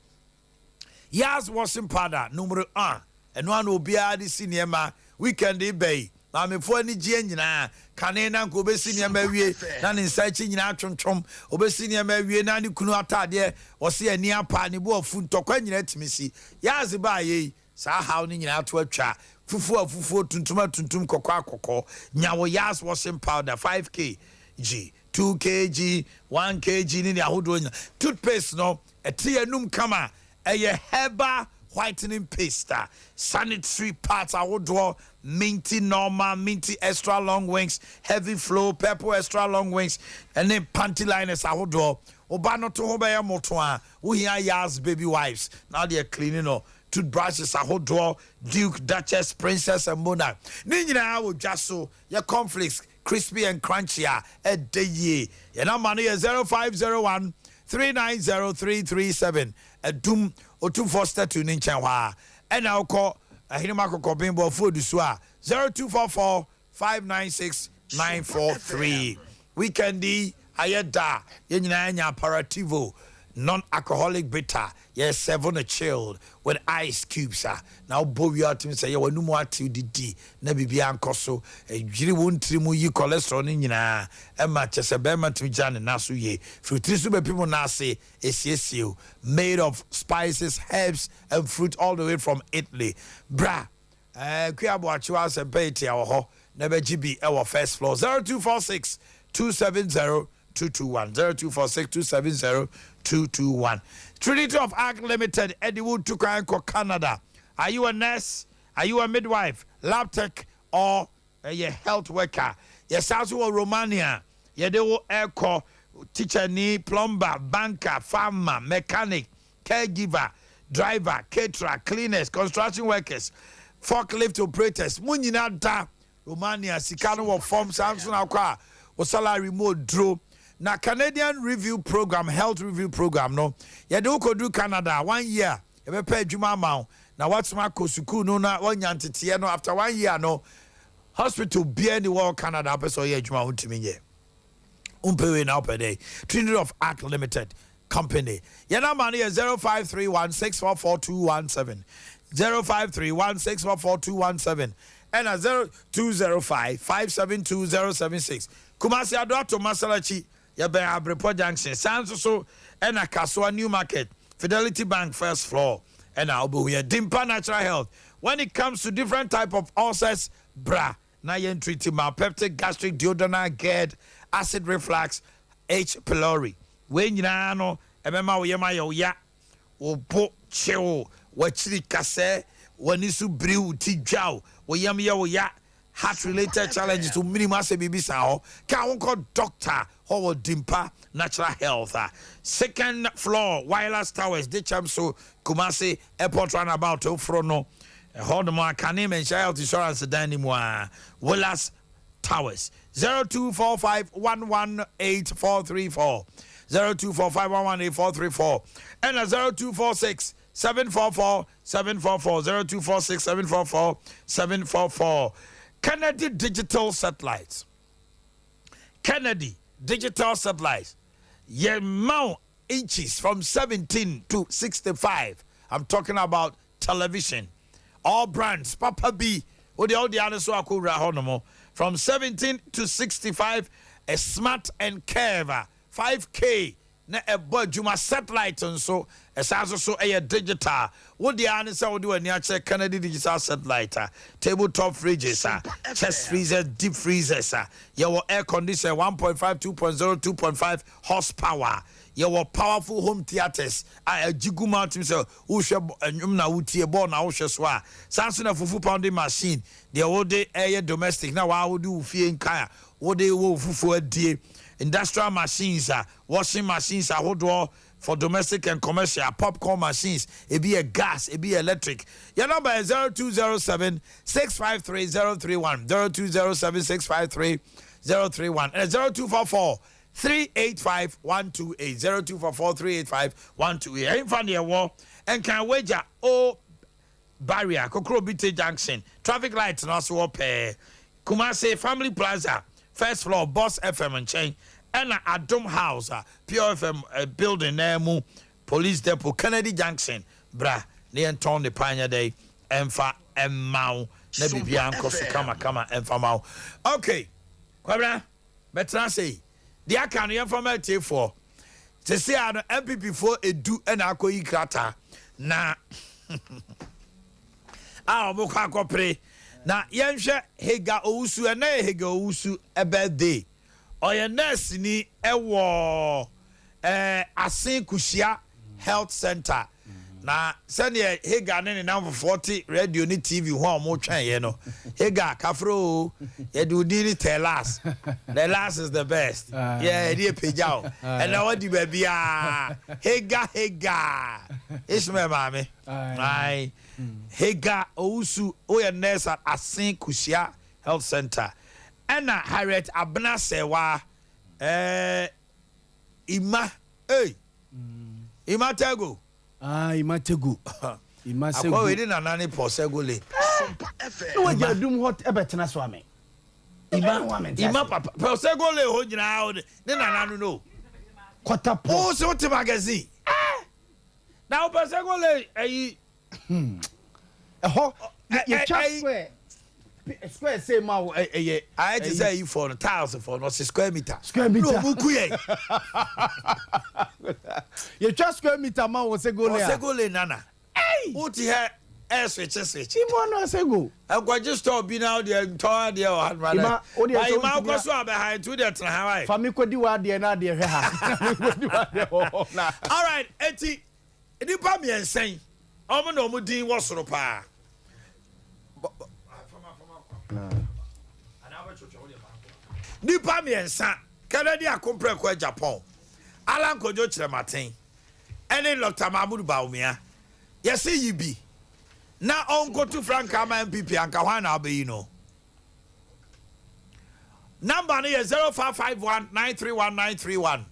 Yas washing powder numero 1 and one will be at the cinema weekend bay. Na me fo ani gie nyina kane na nko obesi ne mawie na ne nsachi nyina twontom obesi ne mawie na ne kunu atade wo se ani apa ne bo afu ntokwa nyina timisi yaze ba ye sa haw ne nyina to atwa fufu tuntum kokko akokko nyawo yas washing powder 5 kg 2 kg 1 kg ni ahodo nya toothpaste no eti anum kama eye herbal whitening paste, sanitary parts I would draw minty normal, minty extra long wings, heavy flow, purple extra long wings, and then panty liners I would draw. Obano to Hobaya Motoa, we hear Yas baby wives. Now they're cleaning up. Toothbrushes I would draw, Duke, Duchess, Princess, and Mona. Nina I would just so your conflicts, crispy and crunchy, a day ye. And our money is 0501 390 a doom or 2 foster to Nincha. And I'll call a Hinamako Bimbo food to 0244 596 943. Weekendy Ayeda Yenanya Parativo non-alcoholic bitter. Yes, 7 a chilled with ice cubes. Now Bobby Artim say you no more to the na bibia nkoso e dwiri won trimu yi cholesterol ni nyina e ma chese be ma to jan na so ye fruit so be people na say esiesio made of spices, herbs and fruit all the way from Italy. Bra kwiabo achiwa se peti a ho na be gibi e wo first floor 0246 270 221 0246 270 221. Trinity of Arc Limited, Eddie Wood to Canada. Are you a nurse? Are you a midwife, lab tech, or a health worker? Yes, also a Romania. You do airco, teacher, ni plumber, banker, farmer, mechanic, caregiver, driver, caterer, cleaners, construction workers, forklift operators. Munina da Romania sika no wɔ form Samson akwa o salary mo dro na Canadian review program health review program no ye de ko do Canada 1 year e be pay adwuma ma na what's my kosuku no na wanya ntete no after 1 year no hospital bia ni wo Canada person ye adwuma untimi ye umpewe na opede Trinity of Arc Limited company your number is 0531644217 0531644217 and 0205572076 Kumasi Adoto Masalachi Yabe Abrepo Junction Sanso and a Kaswa New Market Fidelity Bank first floor and Albuya Dimpa Natural Health when it comes to different type of ulcers bra na yen treating malpeptic gastric duodenal GERD acid reflux H pylori when you know emema wo yema ya wo bo chewo wachiri kase wanisu briu tijao wo yem ya heart related challenges to minimum se bibisa ho ka won call doctor ho Dimpa Natural Health second floor wireless towers de chamso Kumasi airport runabout ofro no hold more Kanim and Health Insurance Danimwa Willas Towers 0245118434 0245118434 and 0246 744 0246 744 744 Kennedy Digital Satellites your mount inches from 17 to 65 I'm talking about television all brands Papa B or the other so akura honomo from 17 to 65 a smart and curve 5K na a budget satellite and so as also a digital what the answer would do any check Kennedy digital satellite tabletop fridges chest freezers deep freezers your air conditioner 1.5 2.0 2.5 horsepower your powerful home theaters a jigu mountain so who shall na wutie ball na wo so a Samsung a fufu pounding machine the old day air domestic now wa would do fie nkan wo dey wo fufu adie industrial machines washing machines ahodo for domestic and commercial popcorn machines it be a gas it be electric your number is 0207 653 031 0207 653 031 and 0244 385 128 0244 385 128 ain't find the war and can wager oh barrier Kokro BT Junction traffic lights and also up Kumasi Family Plaza first floor Boss FM and chain and Adom House Pure FM building name police depot Kennedy Junction bra near Ton the Pioneer Day Emfa Emau Nebi Bianco kama Emfa Mau okay Kwabra betra say the account you from for to say an MPP for edu and akoyi krata na mokwa kopre na yenhwe Hega Owusu na Hega Owusu birthday oye nurse ni ewo Asen Kushia Health Center na sene Hega ne na 40 radio ni TV ho mo twan ye no Hega kafro ye do dini tell us the last is the best yeah dey pejao and now di bia Hega isme mame ai Hega Owusu oye nurse at Asen Kushia Health Center Anna Harriet Abna Sewa Ima Ima Tego Imategu. Imasegu. Akwa we dey na nani posegole. Sompa FM. No we dum hot ebetena so ame. Ima papa posegole ho nyina ho ne na nanu no. Quarter po. Oh so te magazine. Now posegole ayi ho you just square say ma I just say you for 1,000 for no square meter. Square meter. No buku ye. You just square meter man was a go there. Posegole nana. Hey. Uti he switch. Imo no say go. I just stop be now the entire day or hand Ima go so behind to that Hawaii. Fami ko di wa de na de hwe ha. All right, eti nipa mi ensen. Omo no mu din wo soro pa. Nipa mi ensa Kennedy akompre kwa Japan. Alan Kojo Chirematen. Ene Dr. Mahmoud Baumia. Yesi yibi. Na onko to Frank Ama MPP anka hwan na abeyi no. Number is 0551 931 931.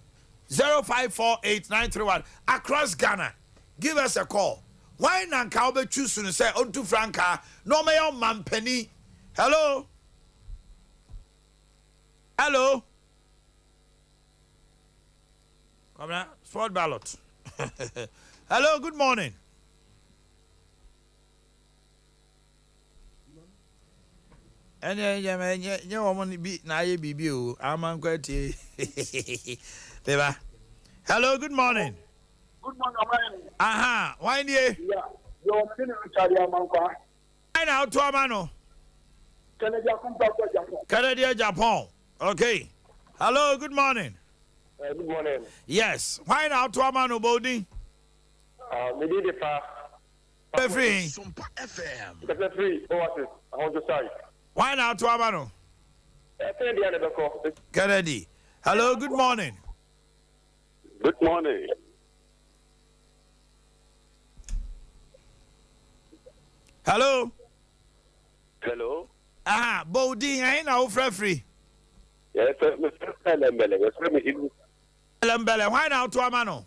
0548 931. Across Ghana. Give us a call. Why not Kaube choose to say onto Franca? No mayor Mampeni. Hello? Hello? Come on, sport ballot. Hello, good morning. You woman be na ye bibi o. I'm quite. Hello, good morning. Good morning, Aha, why ye? Yeah, you're feeling Charlie Amanka. I know to a mano. Canada, Japan. Okay. Hello, good morning. Good morning. Yes. Why now to a mano body? We did it for Free. Sompa FM. the free. What is? I want to say. Why now to a mano? Kennedy. Hello, good morning. Good morning. Hello. Hello. Ah, Bodi, I know free. Yes, Mr. Lembele. Lembele, why now to a mano?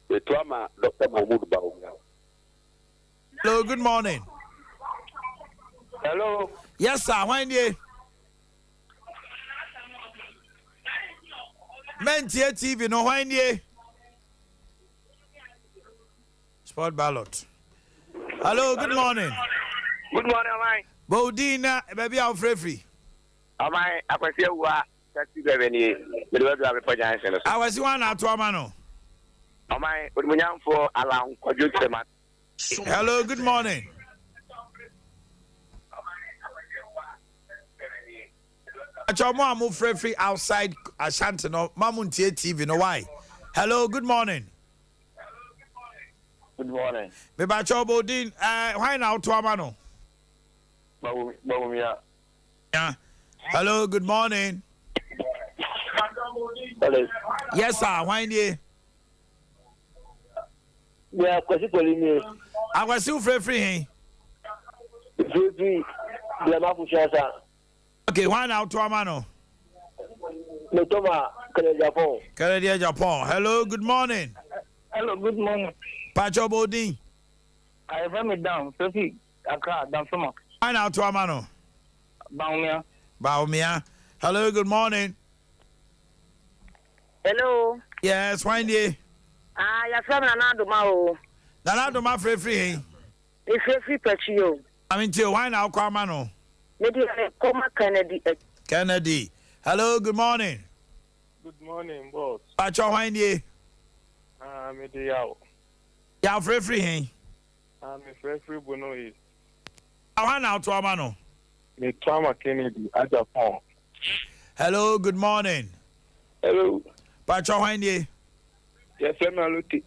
The trauma, Dr. Mahmoud Baum. Hello, good morning. Hello. Yes, sir. Why ye? Mentia TV, no why ye? Sport ballot. Hello, good morning. Good morning, Amai. Bodina, baby, I'm free. Amai, I can see you are. That's the revenue. The word of the I was one out to a mano. Amai, but we are for alarm. Hello, good morning. Achomo move free outside Ashanti no Mamuntie TV no why. Hello, good morning. Good morning. Me ba Chobodin why now to amano? Yeah. Hello, good morning. Hello. Yes, sir. Why ye? Yeah, question for me. I was still free. Free. The Mafusha. Okay, why now to amano? Metoma, Japan. Canada, Japan. Hello, good morning. Hello, good morning. Pacho Bodin. I have it down. Sophie, Accra, down from Why now to amano? Baumia. Baumia. Hello, good morning. Hello. Yes, why ye? Your son Nanado Mao. Nanado ma free. It's free Pachio. I mean, till why now, Kwamano? Maybe Coma Kennedy. Kennedy. Hello, good morning. Good morning, boss. Pacho, why ye? Adea Yaw. Yeah, free. I'm a free Bono is. I want now to amano. Metoma Kennedy, at Japan. Hello, good morning. Hello. Pacho, why ye? Yes, I'm a lucky.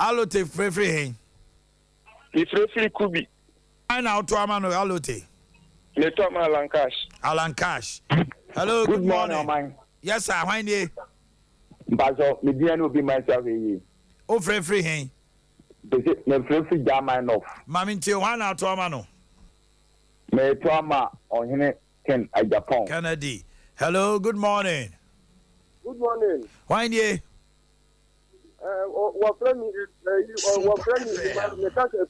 Alote free. It's free Kubi. I now to amano alote. Metoma Lancash. Alan Cash. Hello, good morning. Man. Yes, sir. Why ye? Bazo, Median will be myself. Oh, free. The free German of. Mammy, till one now to amano. Metoma on him Ken at Japan. Kennedy. Hello, good morning. Good morning. Why ye? What friend is what friend is the Cassie,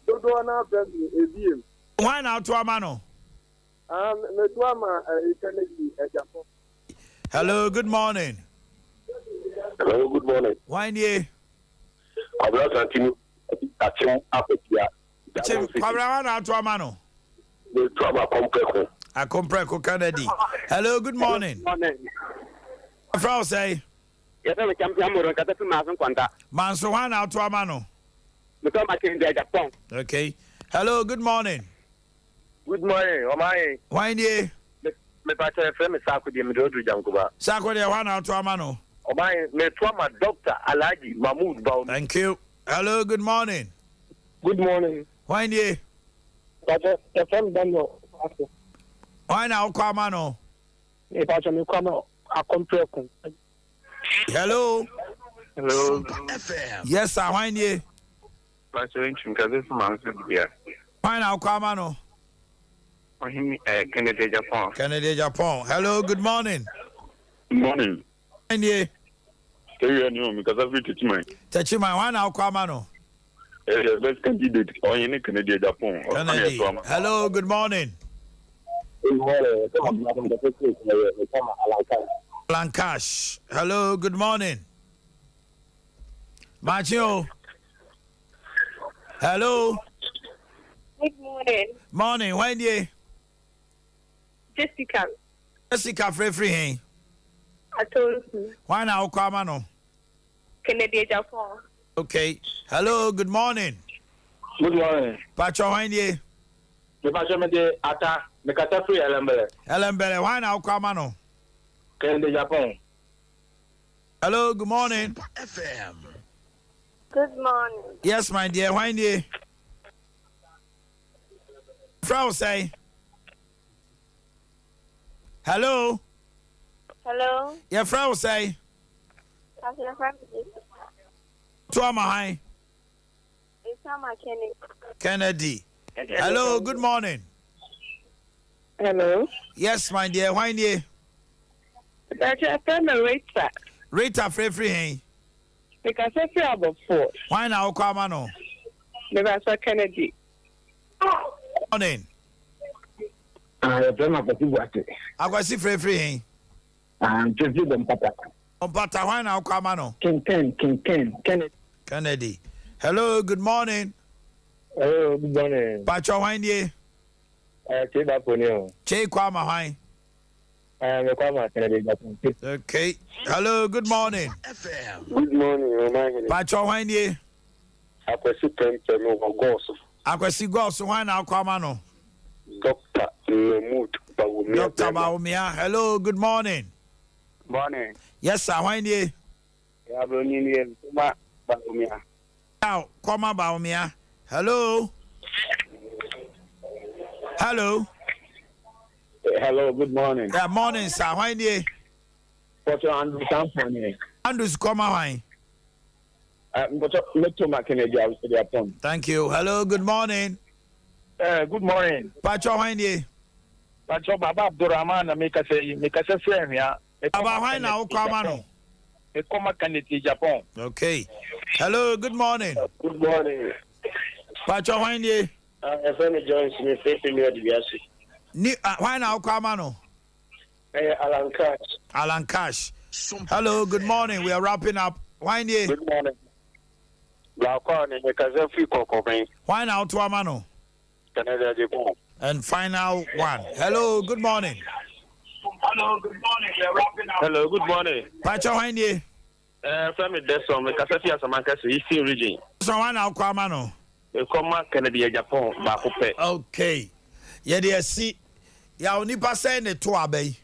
Dodona friend is Why now to amano? Metoma Kennedy at Japan. Hello, good morning. Hello, good morning. Why ye? I'm not continue at you up at Chim, Kwabra now to amano. The trauma complex. I compreko Kennedy. Hello, good morning. Frau say. Yes, I'm a champion. I'm going to Mason Quanta. Manso one out to amano. Metoma Kennedy at Japan. Okay. Hello, good morning. Good morning. Am I? Why ye? Me pacha friend me Sako di Midodru Jankuba. Sako de one out to amano. Am I? Me trauma Doctor Alhaji Mahmoud Baum. Thank you. Hello, good morning. Good morning. Why ye? Pacha, the friend Daniel. Why now, Kwamano? Me pacha me come a compreko. Hello. Hello. FM. Yes, sir. Why ye? Pacha inchim kaze fumanse biya. Why now, Kwamano? Kennedy Japan. Kennedy Japan. Hello, good morning. Morning. And ye. Because I've reached my. Touch my one now, Kwamano. Best candidate or any Kennedy Japan. Kennedy. Hello, good morning. Lancash. Hello, good morning. Machio. Hello. Good morning. Morning. When ye? Jessica. Jessica free hey. I told you. Why now, Kwamano? Kennedy Japan. Okay. Hello, good morning. Good morning. Pacho, when ye? The Pacho Ata, the Catafri Elembele. Elembele, why now, Kwamano? Kennedy Japan. Hello, good morning. FM. Good morning. Yes, my dear. Why ye? Frau say. Hello. Hello. Your Frau say. To my It's Sama Kennedy. Hello, good morning. Hello. Yes, my dear. Why ye? That's a friend of Rita. Rita free hey. Because I feel about 4. Why now, Kwamano? Because I Kennedy. Morning. I plan to do what I was free hey. just do them pata. On Pata, why now, Kwamano? King Kennedy. Kennedy. Hello, good morning. Hello, good morning. Pacho, why ye? Cheba Ponyo. Che Kwama, why? I'm a Kwama Kennedy Japan. Okay. Hello, good morning. FM. Good morning, Omanhene. Pacho, why ye? I was super no goals. I was see go so why now, Kwamano? Dr. Mood Baumia. Dr. Baumia. Hello, good morning. Morning. Yes, sir. Why ye? Yabroni Baumia. Now, Kwama Baumia. Hello. Hello. Hello, good morning. Yeah, morning, sir. Why ye? What's your Andrew Company? Andrews Kwama, why? Thank you. Hello, good morning. Good morning. Pacho, why ye? Pacho Baba Abdurrahman, make us a friend here. About why now, Kwamano? A Koma Kennedy Japan. Okay. Hello, good morning. Good morning. Pacho, why ye? A friend joins me, facing me at the Biasi. Why now, Kwamano? Alan Cash. Alan Cash. Hello, good morning. We are wrapping up. Why ye? Good morning. Why now, Tuamano? Canada Japan. And final one. Hello, good morning. Hello, good morning. We are wrapping up. Hello, good morning. Pacho, why ye? Family Desom, Casafi as a man, Eastern region. So why now, Kwamano? Koma Kennedy Japan, Bakupe. Okay. Yeah, they see. Yeah, only pass the two abe.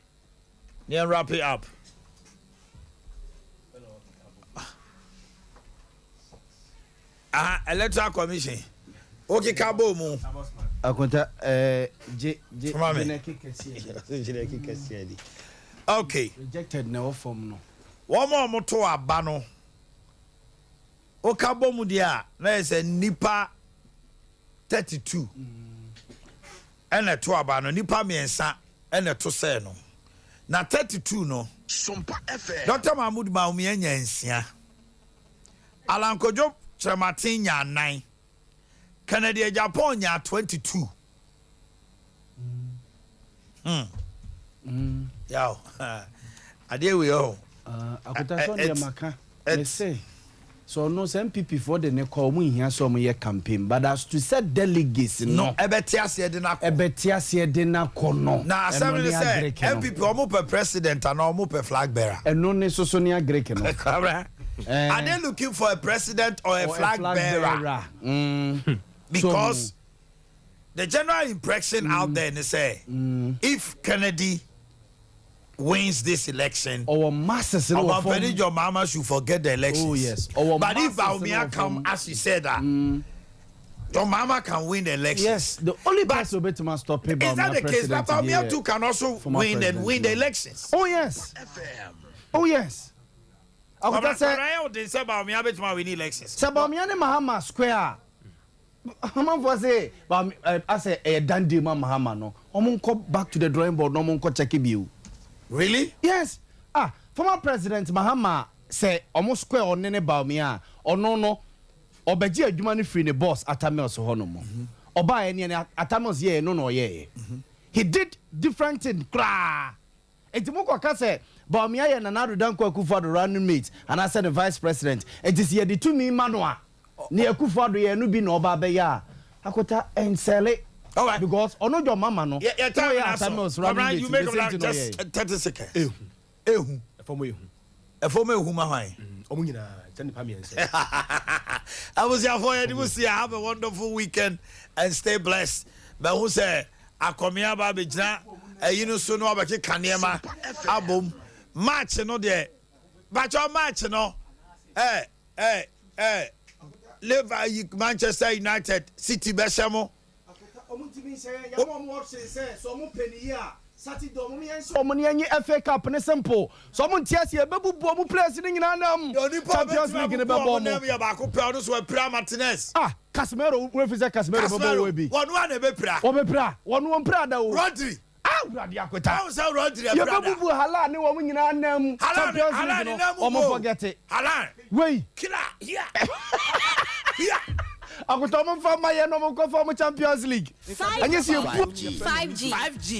Then wrap it up. Electoral Commission. Okay, Kabo mu. Akonta okay. Rejected no form no. One more moto abano. O Kabo mu dia na say nipa 32. Ena to abano nipa miensa ena to say no. Na 32 no. Sompa FM. Dr. Mahmoud Baumia nya nsia. Alan Kojo Trematin nya 9. Canada Japan nya 22. Yo. Adea we oh. Akuta so dey maka. They say so no some MPP for the ne call mu hia so mo ye campaign but as to set delegates no ebetiase de na ebetiase de na kono na assembly say MPP omo per president and omo per flag bearer eno ne so ne agree no are they looking for a president or a flag bearer? Because the general impression out there is say if Kennedy wins this election, our masses your mama should forget the elections. Oh yes. But if Baumia come as you said that your mama can win the elections. Yes, the only person who better stop him is that the case that Baumia too can also win and win the elections? Oh yes. Oh yes. I would say Baumia bet win elections. Baumia ne Mahama Square. amanfo say I say dande Mahama no omo nko back to the drawing board no omo nko check biu. Really? Yes. Former President Mahama say omo square onene Baumia ono no obeji adwuma no free ne boss Atamios ho no mo. Oba ene Atamios ye no ye. He did different thing kra. Etimoko ka say Baumia ye Nana Danko Akufo-Addo running mate and I said the vice president. It is ye the two me manua. Ni Akufo-Addo ye no bi no oba be ya. Akota ensele. All right. Because ono your mama no. Yeah, Atamios running mate. You make just 30 seconds. Ehu. Efo me hu ma hwan. Omo nyina tanipa miense. I was here for you. Have a wonderful weekend and stay blessed. But who say akomia ba be gina you know so no abaki kanema album match no there. But your match no. Live Manchester United City Beshamo. Omuntimi say ya mo watch say so mo peni here. Saturday omo yenso omo ne anyi FA Cup ne simple. So omo ntiase e bebubu omo players ni nyina nam. Champions League ne bebo mo. Ya ba ko pra no so pra Martinez. Casemiro we fi say Casemiro bebo we bi. Wonu na be pra. O be pra. Wonu won pra da o. Rodri. Rodri akweta. How say Rodri ya bebubu hala ne omo nyina nam. Champions League no omo forget it. Hala. Wey. Killer. Yeah. Yeah. Akweta omo fa ma ye no omo ko for Champions League. 5G.